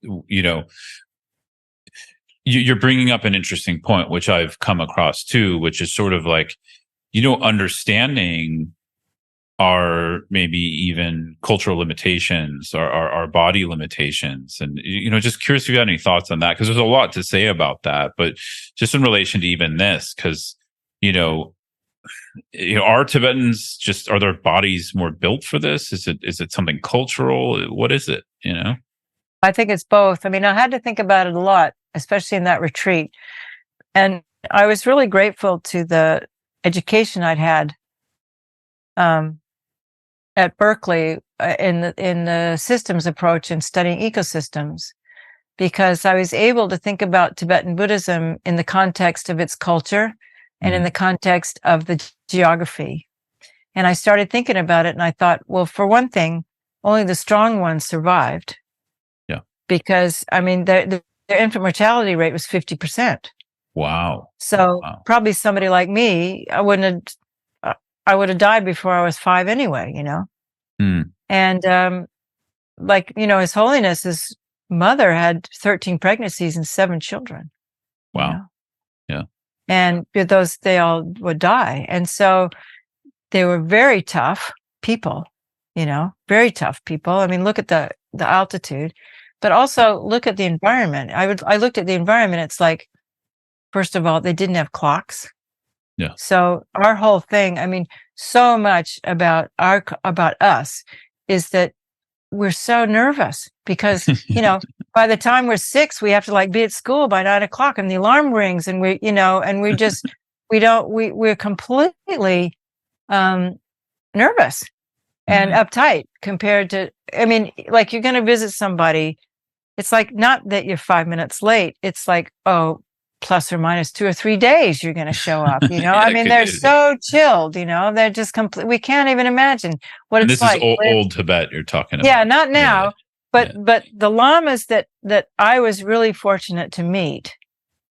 you're bringing up an interesting point, which I've come across too, which is sort of like, understanding our maybe even cultural limitations, our body limitations. And, just curious if you had any thoughts on that, because there's a lot to say about that, but just in relation to even this, because, are Tibetans are their bodies more built for this? Is it something cultural? What is it, I think it's both. I mean, I had to think about it a lot, especially in that retreat. And I was really grateful to the education I'd had at Berkeley in the systems approach and studying ecosystems, because I was able to think about Tibetan Buddhism in the context of its culture and in the context of the geography. And I started thinking about it, and I thought, well, for one thing, only the strong ones survived. Yeah. Because, I mean, their infant mortality rate was 50%. Wow. So probably somebody like me, I would have died before I was 5 anyway, And His Holiness's mother had 13 pregnancies and 7 children. Wow. Yeah. And they all would die. And so they were very tough people, very tough people. I mean, look at the altitude, but also look at the environment. I looked at the environment. It's like, first of all, they didn't have clocks. Yeah. So our whole thing, I mean, so much about us is that we're so nervous because, by the time we're 6, we have to be at school by 9 o'clock and the alarm rings, and we're completely, nervous and uptight compared to, I mean, like you're going to visit somebody. It's like, not that you're 5 minutes late. It's like, oh, plus or minus 2 or 3 days you're going to show up, I mean, they're so chilled, they're just we can't even imagine what and it's like. This is old Tibet you're talking about. Yeah, not now, but the lamas that I was really fortunate to meet,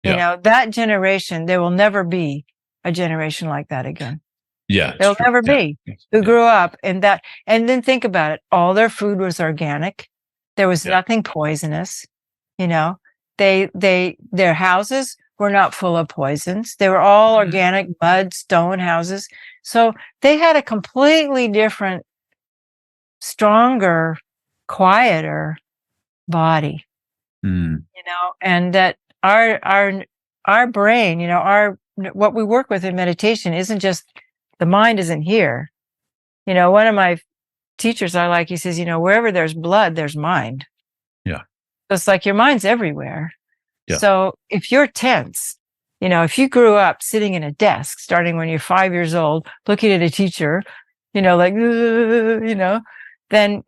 that generation, there will never be a generation like that again. Yeah. There'll never be, who grew up in that. And then think about it. All their food was organic. There was nothing poisonous, Their houses were not full of poisons. They were all organic mud, stone houses. So they had a completely different, stronger, quieter body, and that our brain, what we work with in meditation isn't just, the mind isn't here. One of my teachers I like, he says, wherever there's blood, there's mind. Yeah. It's like your mind's everywhere. Yeah. So if you're tense, if you grew up sitting in a desk, starting when you're 5 years old, looking at a teacher, like, then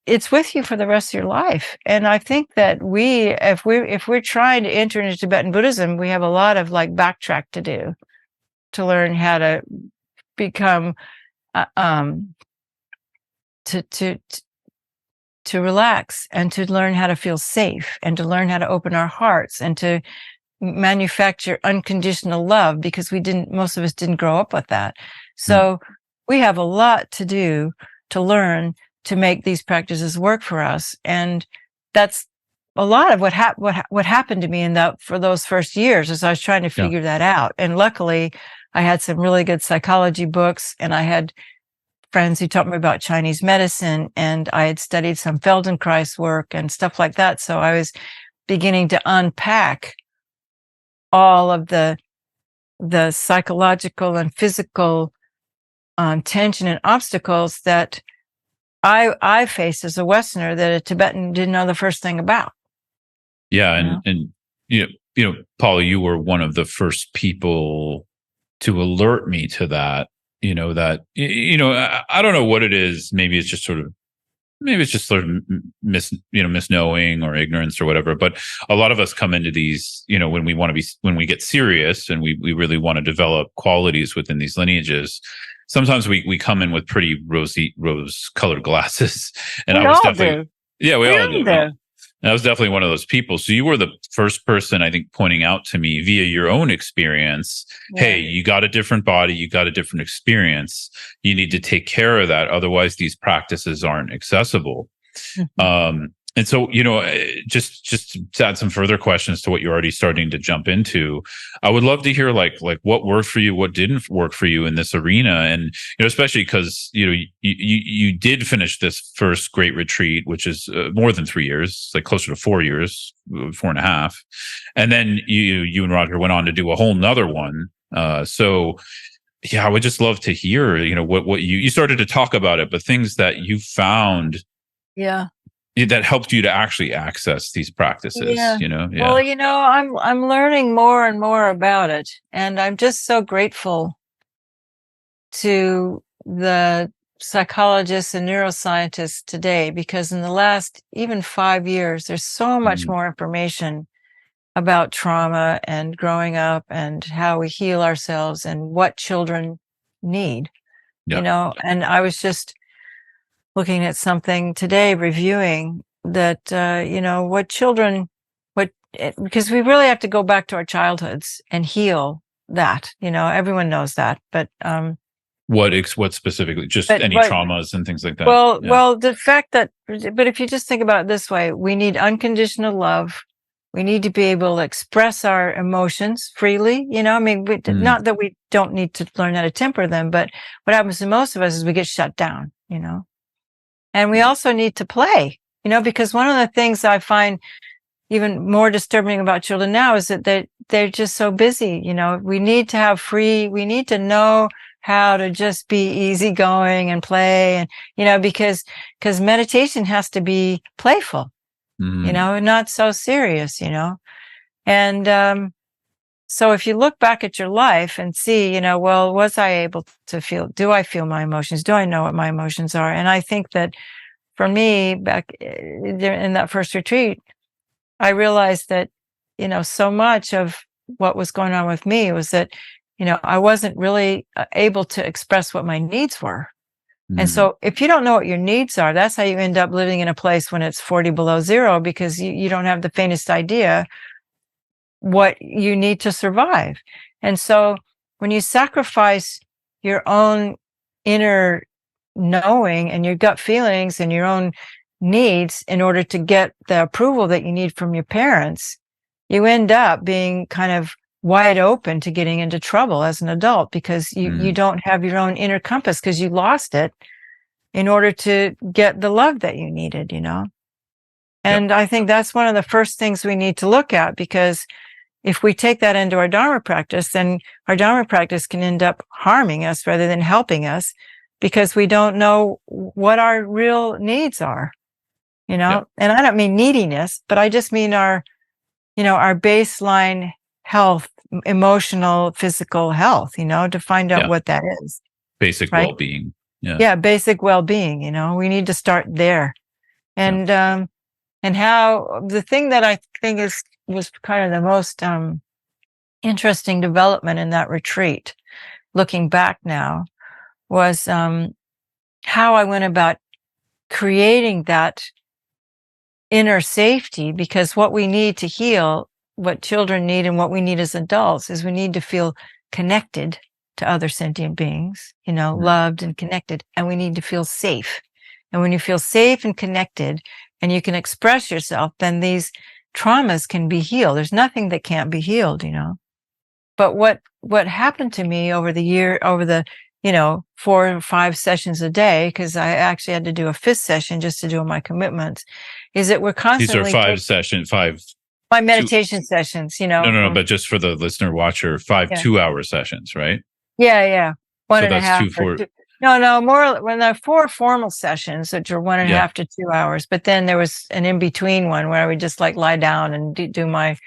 it's with you for the rest of your life. And I think that if we're trying to enter into Tibetan Buddhism, we have a lot of like backtrack to do to learn how to become, to relax, and to learn how to feel safe, and to learn how to open our hearts, and to manufacture unconditional love, because most of us didn't grow up with that. So we have a lot to do to learn to make these practices work for us. And that's a lot of what happened to me for those first years, as I was trying to figure that out. And luckily I had some really good psychology books, and I had friends who taught me about Chinese medicine, and I had studied some Feldenkrais work and stuff like that. So I was beginning to unpack all of the psychological and physical tension and obstacles that I faced as a Westerner that a Tibetan didn't know the first thing about. Yeah. And Paula, you were one of the first people to alert me to that, I don't know what it is. Maybe it's just sort of misknowing or ignorance or whatever. But a lot of us come into these, when we get serious and we really want to develop qualities within these lineages. Sometimes we come in with pretty rose colored glasses. And I was definitely, we all do. And I was definitely one of those people. So you were the first person, I think, pointing out to me via your own experience, hey, you got a different body, you got a different experience. You need to take care of that. Otherwise, these practices aren't accessible. And so, just to add some further questions to what you're already starting to jump into, I would love to hear like what worked for you, what didn't work for you in this arena. And, especially because, you did finish this first great retreat, which is more than 3 years, like closer to 4 years, 4.5. And then you and Roger went on to do a whole nother one. So yeah, I would just love to hear, what you started to talk about it, but things that you found. Yeah. That helped you to actually access these practices, Well, I'm learning more and more about it. And I'm just so grateful to the psychologists and neuroscientists today, because in the last even 5 years, there's so much more information about trauma and growing up and how we heal ourselves and what children need, and I was just looking at something today, reviewing that, because we really have to go back to our childhoods and heal that, everyone knows that, but, what specifically, just any traumas and things like that? Well, the fact that, but if you just think about it this way, we need unconditional love. We need to be able to express our emotions freely, not that we don't need to learn how to temper them, but what happens to most of us is we get shut down, And we also need to play, because one of the things I find even more disturbing about children now is that they're just so busy. We need to we need to know how to just be easygoing and play, and, because meditation has to be playful, and not so serious, And, so if you look back at your life and see, well, was I able to do I feel my emotions? Do I know what my emotions are? And I think that for me, back in that first retreat, I realized that, so much of what was going on with me was that, I wasn't really able to express what my needs were. And so if you don't know what your needs are, that's how you end up living in a place when it's 40 below zero, because you don't have the faintest idea what you need to survive. And so when you sacrifice your own inner knowing and your gut feelings and your own needs in order to get the approval that you need from your parents, you end up being kind of wide open to getting into trouble as an adult, because you don't have your own inner compass, because you lost it in order to get the love that you needed, And I think that's one of the first things we need to look at, because if we take that into our Dharma practice, then our Dharma practice can end up harming us rather than helping us, because we don't know what our real needs are, And I don't mean neediness, but I just mean our baseline health, emotional, physical health, to find out what that is. Basic well-being. Yeah, basic well-being, we need to start there. And and how the thing that I think was kind of the most interesting development in that retreat, looking back now, was how I went about creating that inner safety, because what we need to heal, what children need and what we need as adults, is we need to feel connected to other sentient beings, loved and connected, and we need to feel safe. And when you feel safe and connected and you can express yourself, then these traumas can be healed. There's nothing that can't be healed, But what happened to me over the 4 or 5 sessions a day, because I actually had to do a 5th session just to do my commitments, is that we're constantly— These are 5 my meditation sessions, No, but just for the listener watcher, 5 2-hour sessions, right? Yeah. One so and a half. 2 4. No, more when there are 4 formal sessions, which are 1.5 to 2 hours. But then there was an in-between one where I would just lie down and do my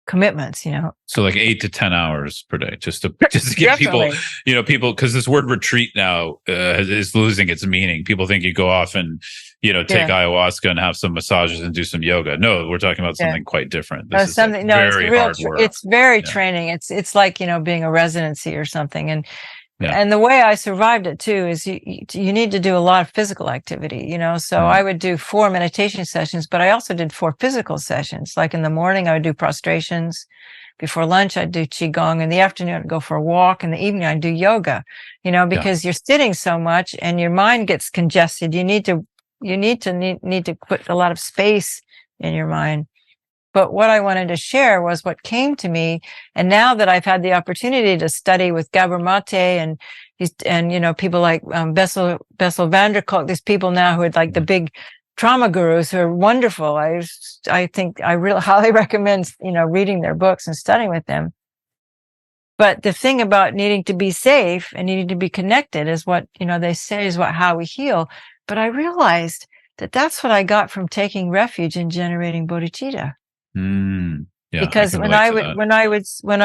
commitments, So 8 to 10 hours per day, just to give people, because this word retreat now is losing its meaning. People think you go off and, take ayahuasca and have some massages and do some yoga. No, we're talking about something quite different. This is very hard work. It's very training. It's like, being a residency or something. And the way I survived it too is you need to do a lot of physical activity, so I would do 4 meditation sessions, but I also did 4 physical sessions. Like in the morning, I would do prostrations. Before lunch, I'd do Qigong. In the afternoon, I'd go for a walk. In the evening, I'd do yoga, because you're sitting so much and your mind gets congested. You need to put a lot of space in your mind. But what I wanted to share was what came to me. And now that I've had the opportunity to study with Gabor Mate and people like Bessel van der Kolk, these people now who are like the big trauma gurus who are wonderful. I think I really highly recommend, reading their books and studying with them. But the thing about needing to be safe and needing to be connected is what, they say is how we heal. But I realized that that's what I got from taking refuge in generating bodhicitta. Because when I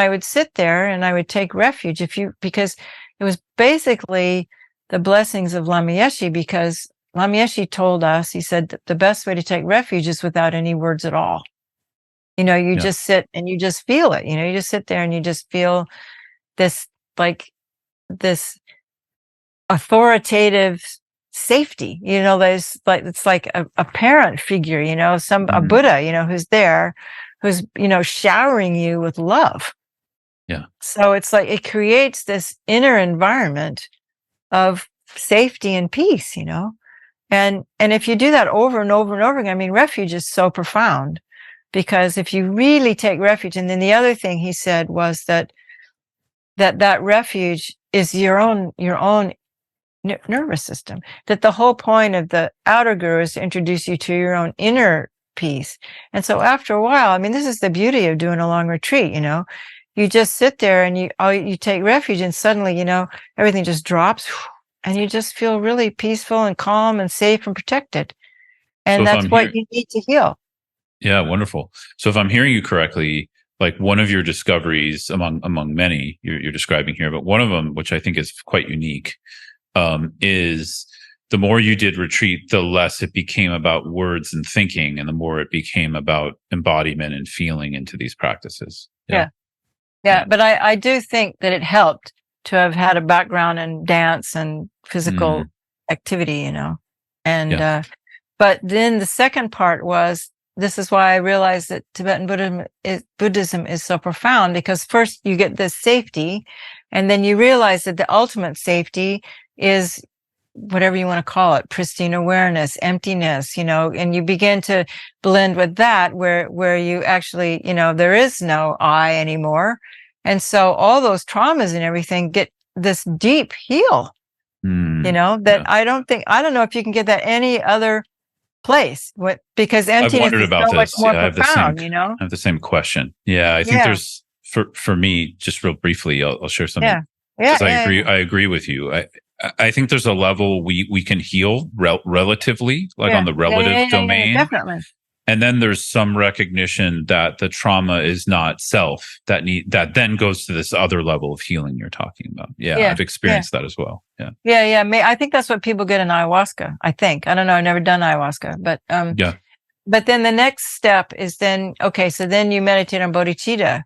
would sit there and I would take refuge, because it was basically the blessings of Lama Yeshe, because Lama Yeshe told us, he said that the best way to take refuge is without any words at all. Just sit and you just feel it. You just sit there and you just feel this authoritative safety. There's it's like a parent figure. A Buddha. Who's there, who's showering you with love. Yeah. So it's like it creates this inner environment of safety and peace. And if you do that over and over and over again, refuge is so profound, because if you really take refuge, and then the other thing he said was that refuge is your own nervous system, that the whole point of the outer guru is to introduce you to your own inner peace. And so after a while, this is the beauty of doing a long retreat, you just sit there and you take refuge, and suddenly, everything just drops and you just feel really peaceful and calm and safe and protected. And that's what you need to heal. Yeah, wonderful. So if I'm hearing you correctly, one of your discoveries among many you're describing here, but one of them, which I think is quite unique, is the more you did retreat, the less it became about words and thinking, and the more it became about embodiment and feeling into these practices. Yeah. But I do think that it helped to have had a background in dance and physical activity, and but then the second part was, this is why I realized that Tibetan Buddhism is so profound, because first you get this safety, and then you realize that the ultimate safety is whatever you want to call it, pristine awareness, emptiness, and you begin to blend with that where you actually, there is no I anymore. And so all those traumas and everything get this deep heal, I don't know if you can get that any other place, because emptiness is so much more profound, I have the same question. Yeah. I think there's, for me, just real briefly, I'll share something. I agree with you. I think there's a level we can heal relatively, on the relative domain. Definitely. And then there's some recognition that the trauma is not self, that then goes to this other level of healing you're talking about. Yeah, I've experienced that as well. Yeah. Yeah. I think that's what people get in ayahuasca. I think. I don't know. I've never done ayahuasca, but Yeah. but then the next step is then, okay, so then you meditate on bodhicitta.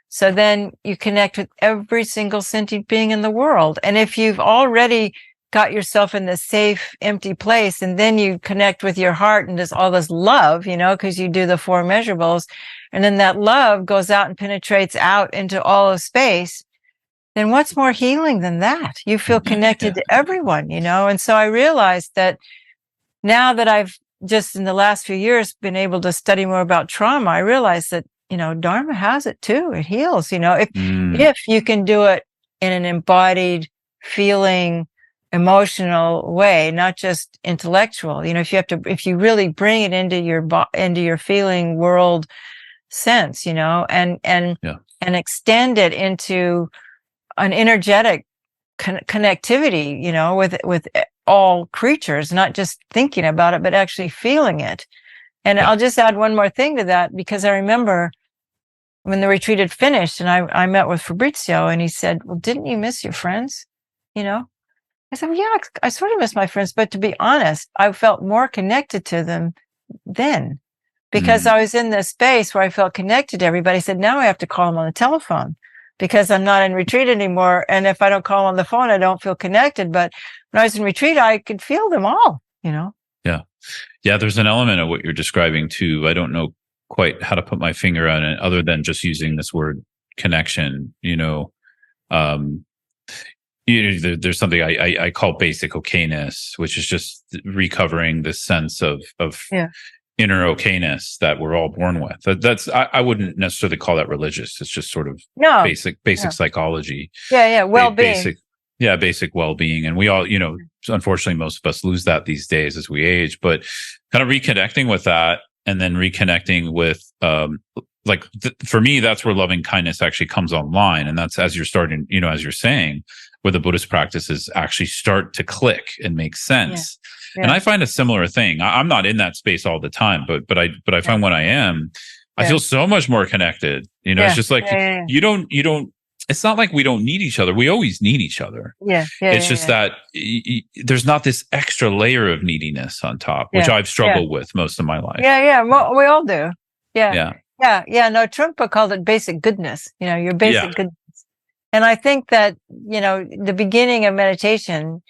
So then you connect with every single sentient being in the world. And if you've already got yourself in this safe, empty place, and then you connect with your heart and just all this love, because you do the 4 measurables, and then that love goes out and penetrates out into all of space, then what's more healing than that? You feel connected to everyone, And so I realized that now that I've just in the last few years been able to study more about trauma, I realized that, Dharma has it too. It heals, if you can do it in an embodied, feeling, emotional way, not just intellectual. If you really bring it into your feeling world sense, and extend it into an energetic connectivity, with all creatures, not just thinking about it, but actually feeling it. And I'll just add one more thing to that, because I remember when the retreat had finished and I met with Fabrizio, and he said, well, didn't you miss your friends? I said, well, yeah, I sort of miss my friends, but to be honest, I felt more connected to them then, because I was in this space where I felt connected to everybody. I said, now I have to call them on the telephone because I'm not in retreat anymore. And if I don't call them on the phone, I don't feel connected. But when I was in retreat, I could feel them all, Yeah. Yeah. There's an element of what you're describing too. I don't know quite how to put my finger on it other than just using this word connection, there's something I call basic okayness, which is just recovering this sense of inner okayness that we're all born with. That's I wouldn't necessarily call that religious. It's just sort of basic psychology. Yeah. Well-being. Basic well-being. And we all, unfortunately, most of us lose that these days as we age, but kind of reconnecting with that, and then reconnecting with, for me, that's where loving kindness actually comes online. And that's as you're starting, as you're saying, where the Buddhist practices actually start to click and make sense. Yeah. And I find a similar thing. I'm not in that space all the time, but I find when I am, I feel so much more connected. It's just like you don't. It's not like we don't need each other. We always need each other. It's just that there's not this extra layer of neediness on top, which I've struggled with most of my life. Well, we all do. No, Trungpa called it basic goodness. Your basic goodness. And I think that, the beginning of meditation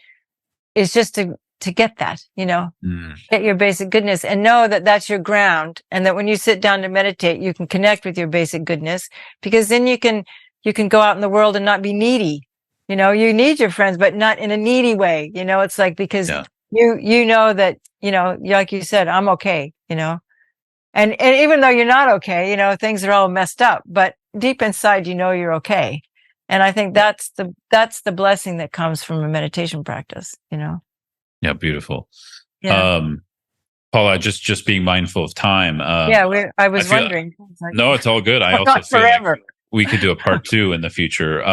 is just to get that, get your basic goodness and know that that's your ground. And that when you sit down to meditate, you can connect with your basic goodness, because then you can go out in the world and not be needy. You need your friends, but not in a needy way. It's like, because you know that, like you said, I'm okay, and even though you're not okay, things are all messed up, but deep inside, you're okay. And I think that's the blessing that comes from a meditation practice, Yeah. Beautiful. Yeah. Paula, just being mindful of time. I was wondering. No, it's all good. I also feel forever. Like we could do a part 2 in the future.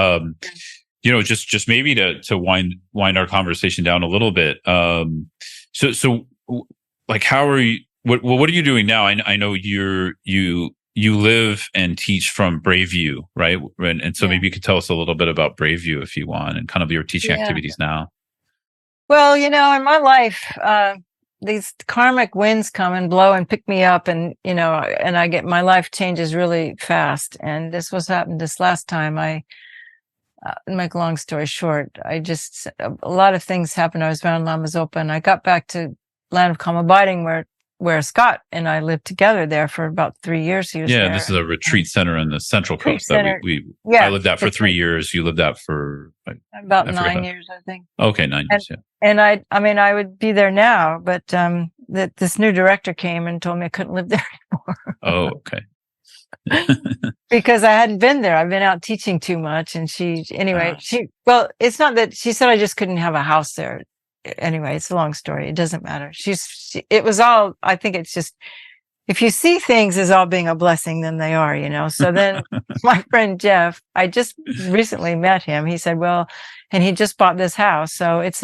Just maybe to wind our conversation down a little bit. So like, how are you? What are you doing now? I know you live and teach from Braveview, right? And so maybe you could tell us a little bit about Braveview if you want, and kind of your teaching activities now. Well, in my life, these karmic winds come and blow and pick me up, and and my life changes really fast. And this was happened this last time. Make a long story short, a lot of things happened. I was around Lama Zopa, and I got back to Land of Calm Abiding, where Scott and I lived together there for about 3 years. He was there. This is a retreat center in the Central Coast that I lived at for 3 years. You lived at for about 9 years, I think. Okay, 9 years. And I would be there now, but this new director came and told me I couldn't live there anymore. Oh, okay. Because I hadn't been there. I've been out teaching too much, and it's not that she said I just couldn't have a house there. Anyway, it's a long story. It doesn't matter. I think it's just, if you see things as all being a blessing, then they are, So then my friend Jeff, I just recently met him. He said, well, and he just bought this house. So it's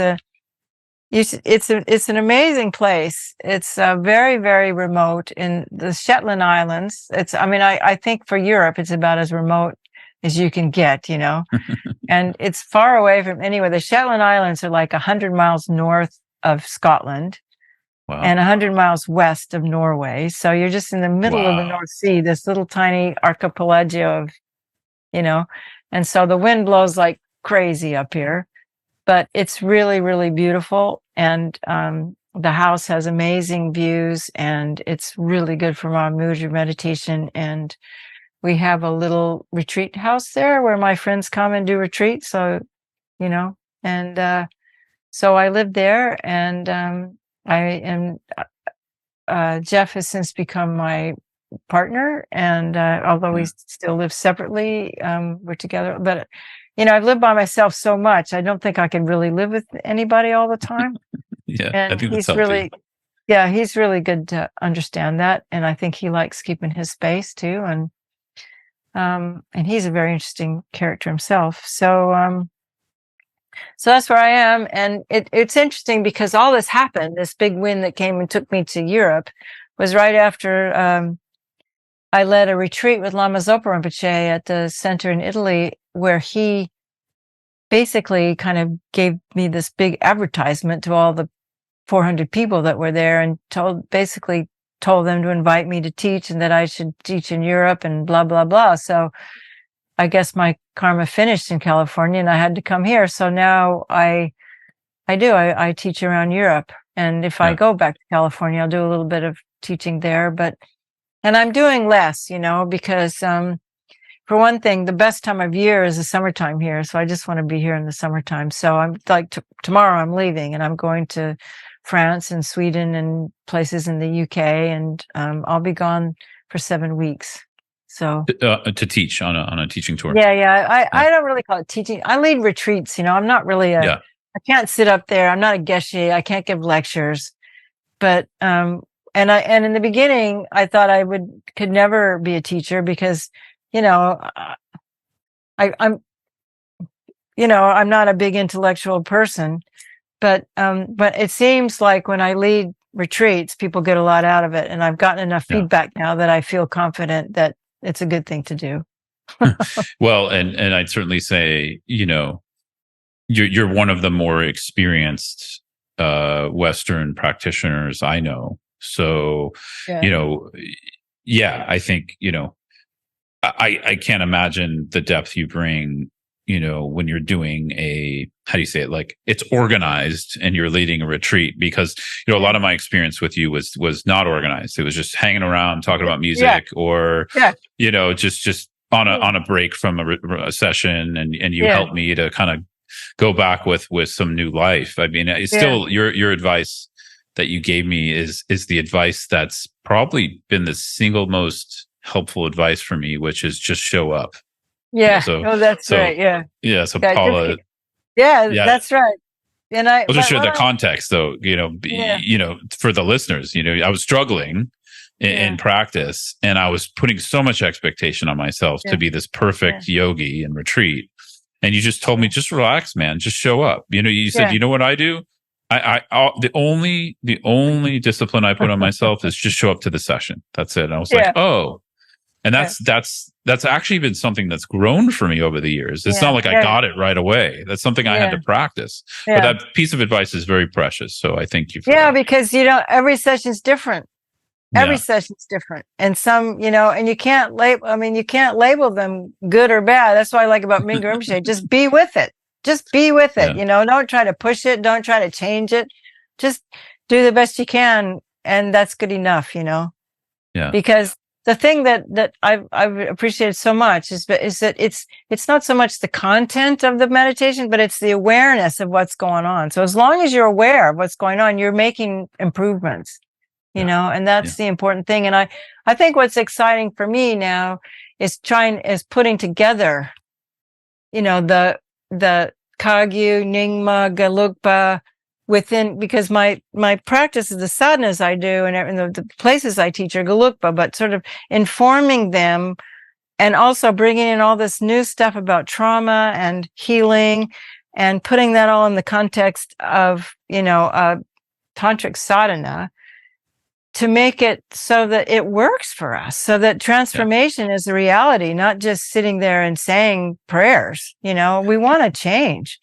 It's an amazing place. It's very, very remote in the Shetland Islands. I think for Europe, it's about as remote as you can get, and it's far away from anywhere. The Shetland Islands are like 100 miles north of Scotland. Wow. And 100 miles west of Norway. So you're just in the middle of the North Sea, this little tiny archipelago of, and so the wind blows like crazy up here, but it's really, really beautiful. And the house has amazing views, and it's really good for my mood or meditation. And we have a little retreat house there where my friends come and do retreats. So, and so I live there, and Jeff has since become my partner, and although we still live separately, we're together. But I've lived by myself so much, I don't think I can really live with anybody all the time. Yeah, and I think that's he's really good to understand that, and I think he likes keeping his space too, and he's a very interesting character himself. So that's where I am. And it's interesting because all this happened, this big wind that came and took me to Europe was right after I led a retreat with Lama Zopa Rinpoche at the center in Italy, where he basically kind of gave me this big advertisement to all the 400 people that were there, and basically told them to invite me to teach, and that I should teach in Europe and blah, blah, blah. So I guess my karma finished in California and I had to come here. So now I teach around Europe. And if I go back to California, I'll do a little bit of teaching there, and I'm doing less, because, for one thing, the best time of year is the summertime here. So I just want to be here in the summertime. So I'm like, tomorrow I'm leaving and I'm going to France and Sweden and places in the UK. And, I'll be gone for 7 weeks. So to teach on a teaching tour. Yeah. I don't really call it teaching. I lead retreats. I'm not really I can't sit up there. I'm not a geshe. I can't give lectures. But and in the beginning, I thought I could never be a teacher because I'm not a big intellectual person. But it seems like when I lead retreats, people get a lot out of it, and I've gotten enough feedback now that I feel confident that it's a good thing to do. Well, and I'd certainly say, you're one of the more experienced Western practitioners I know. So, I think, I can't imagine the depth you bring, when you're doing how do you say it? Like, it's organized and you're leading a retreat, because, a lot of my experience with you was not organized. It was just hanging around talking about music or, just on a break from a session. And you helped me to kind of go back with some new life. I mean, it's still your advice that you gave me is the advice that's probably been the single most helpful advice for me, which is just show up. Yeah. That's right. Yeah. Yeah. So Paula. That's right. And I'll just share the context though, for the listeners, I was struggling in practice, and I was putting so much expectation on myself to be this perfect yogi in retreat. And you just told me, just relax, man, just show up. You said, you know what I do? The only discipline I put on myself is just show up to the session. That's it. And I was like, oh, and that's actually been something that's grown for me over the years. It's not like I got it right away. That's something I had to practice. But that piece of advice is very precious. So I thank you for that. Because every session's different. Every session's different. And some, and you can't label them good or bad. That's what I like about Mingyur Rinpoche. Just be with it. Just be with it. Don't try to push it. Don't try to change it. Just do the best you can. And that's good enough, Yeah. Because the thing that I've appreciated so much is that it's not so much the content of the meditation, but it's the awareness of what's going on. So as long as you're aware of what's going on, you're making improvements, and that's the important thing. And I think what's exciting for me now is putting together, the Kagyu, Nyingma, Gelugpa because my practice is the sadhanas I do and the places I teach are Gelugpa, but sort of informing them and also bringing in all this new stuff about trauma and healing and putting that all in the context of, tantric sadhana to make it so that it works for us, so that transformation is a reality, not just sitting there and saying prayers. We want to change,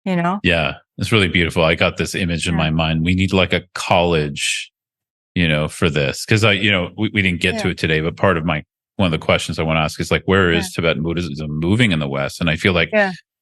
Yeah, it's really beautiful. I got this image in my mind. We need like a college, for this. Because we didn't get to it today, but part of one of the questions I want to ask is like, where is Tibetan Buddhism moving in the West? And I feel like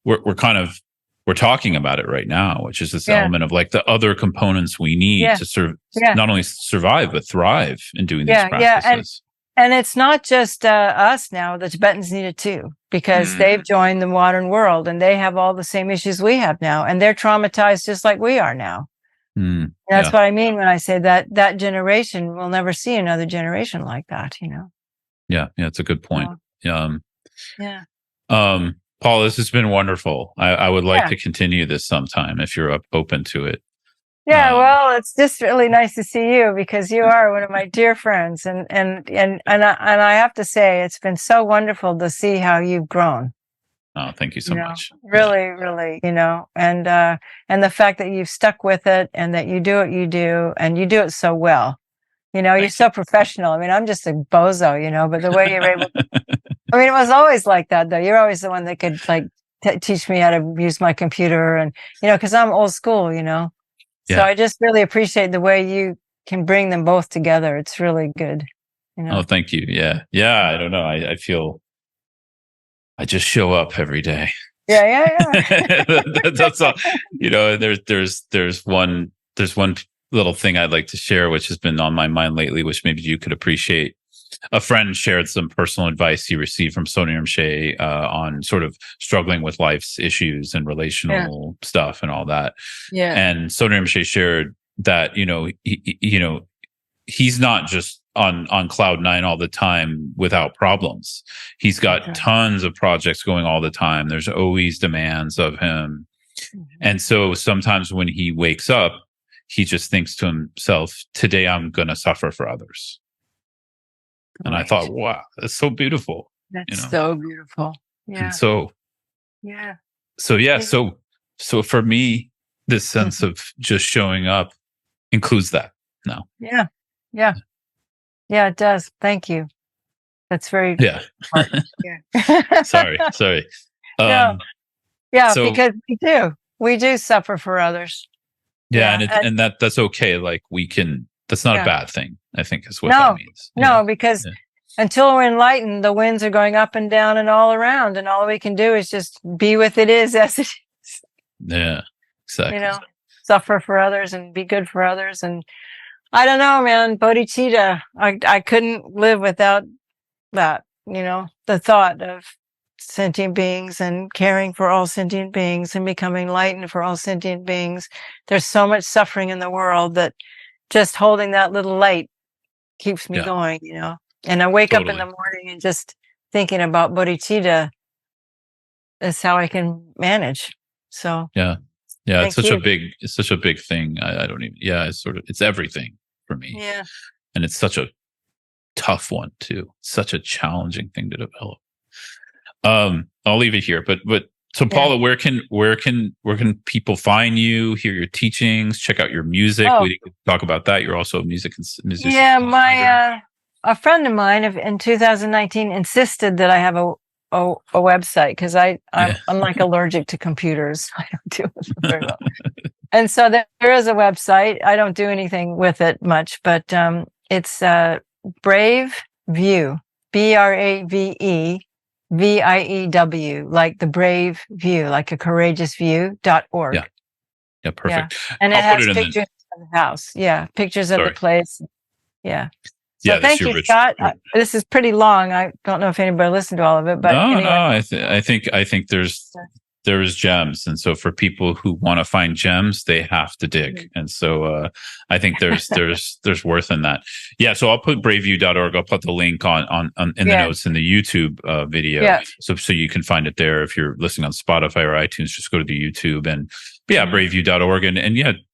we're talking about it right now, which is this element of like the other components we need to not only survive, but thrive in doing these practices. And it's not just us now. The Tibetans need it too, because they've joined the modern world and they have all the same issues we have now. And they're traumatized just like we are now. That's what I mean when I say that generation will never see another generation like that, Yeah, it's a good point. Paul, this has been wonderful. I would like to continue this sometime if you're open to it. Yeah, well, it's just really nice to see you, because you are one of my dear friends, and I have to say it's been so wonderful to see how you've grown. Oh, thank you so much. Really, really, and the fact that you've stuck with it and that you do what you do and you do it so well. You're so professional. I mean, I'm just a bozo, but the way you're able I mean, it was always like that, though. You're always the one that could like teach me how to use my computer, and because I'm old school, So I just really appreciate the way you can bring them both together. It's really good. Oh, thank you. Yeah. I don't know. I feel I just show up every day. Yeah. That's all. There's one little thing I'd like to share, which has been on my mind lately, which maybe you could appreciate. A friend shared some personal advice he received from Sonny Rinpoche on sort of struggling with life's issues and relational stuff and all that. Yeah. And Sonny Rinpoche shared that, he's not just on cloud nine all the time without problems. He's got tons of projects going all the time. There's always demands of him. And so sometimes when he wakes up, he just thinks to himself, today I'm going to suffer for others. And I thought, wow, that's so beautiful. That's so beautiful. Yeah. And so for me, this sense of just showing up includes that now. Yeah, it does. Thank you. That's very Sorry. Because we do suffer for others. And that's okay. Like that's not a bad thing, I think is what that means. No, because until we're enlightened, the winds are going up and down and all around, and all we can do is just be with it is as it is. Yeah, exactly. Suffer for others and be good for others. And I don't know, man, bodhicitta, I couldn't live without that, the thought of sentient beings and caring for all sentient beings and becoming enlightened for all sentient beings. There's so much suffering in the world that just holding that little light keeps me going, and I wake up in the morning and just thinking about bodhicitta is how I can manage. So it's such a big thing. I don't even, it's everything for me. Yeah. And it's such a tough one too. Such a challenging thing to develop. I'll leave it here, but so Paula, where can people find you, hear your teachings, check out your music? We can talk about that. You're also a musician. Yeah, a friend of mine in 2019 insisted that I have a website, because I'm like allergic to computers. I don't do it very well. And so there is a website. I don't do anything with it much, but it's Brave View, BRAVE VIEW, like the brave view, like a courageous view.org. Yeah, perfect. And it has pictures of the house. Yeah, pictures of the place. Yeah. So thank you, Scott. This is pretty long. I don't know if anybody listened to all of it, but I think there's gems, and so for people who want to find gems, they have to dig. And so I think there's worth in that. Yeah. So I'll put braveview.org. I'll put the link on in the notes in the YouTube video. Yeah. So you can find it there. If you're listening on Spotify or iTunes, just go to the YouTube and braveview.org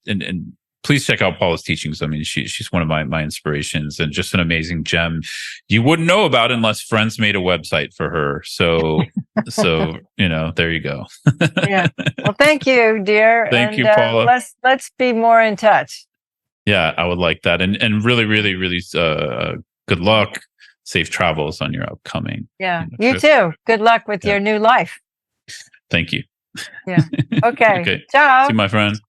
and please check out Paula's teachings. I mean, she's one of my inspirations and just an amazing gem you wouldn't know about unless friends made a website for her. So So, there you go. Yeah. Well, thank you, dear. Thank you, Paula. Let's be more in touch. Yeah, I would like that. And really, really, really good luck. Safe travels on your upcoming. Yeah. You too. Good luck with your new life. Thank you. Yeah. Okay. Okay. Ciao. See you, my friend.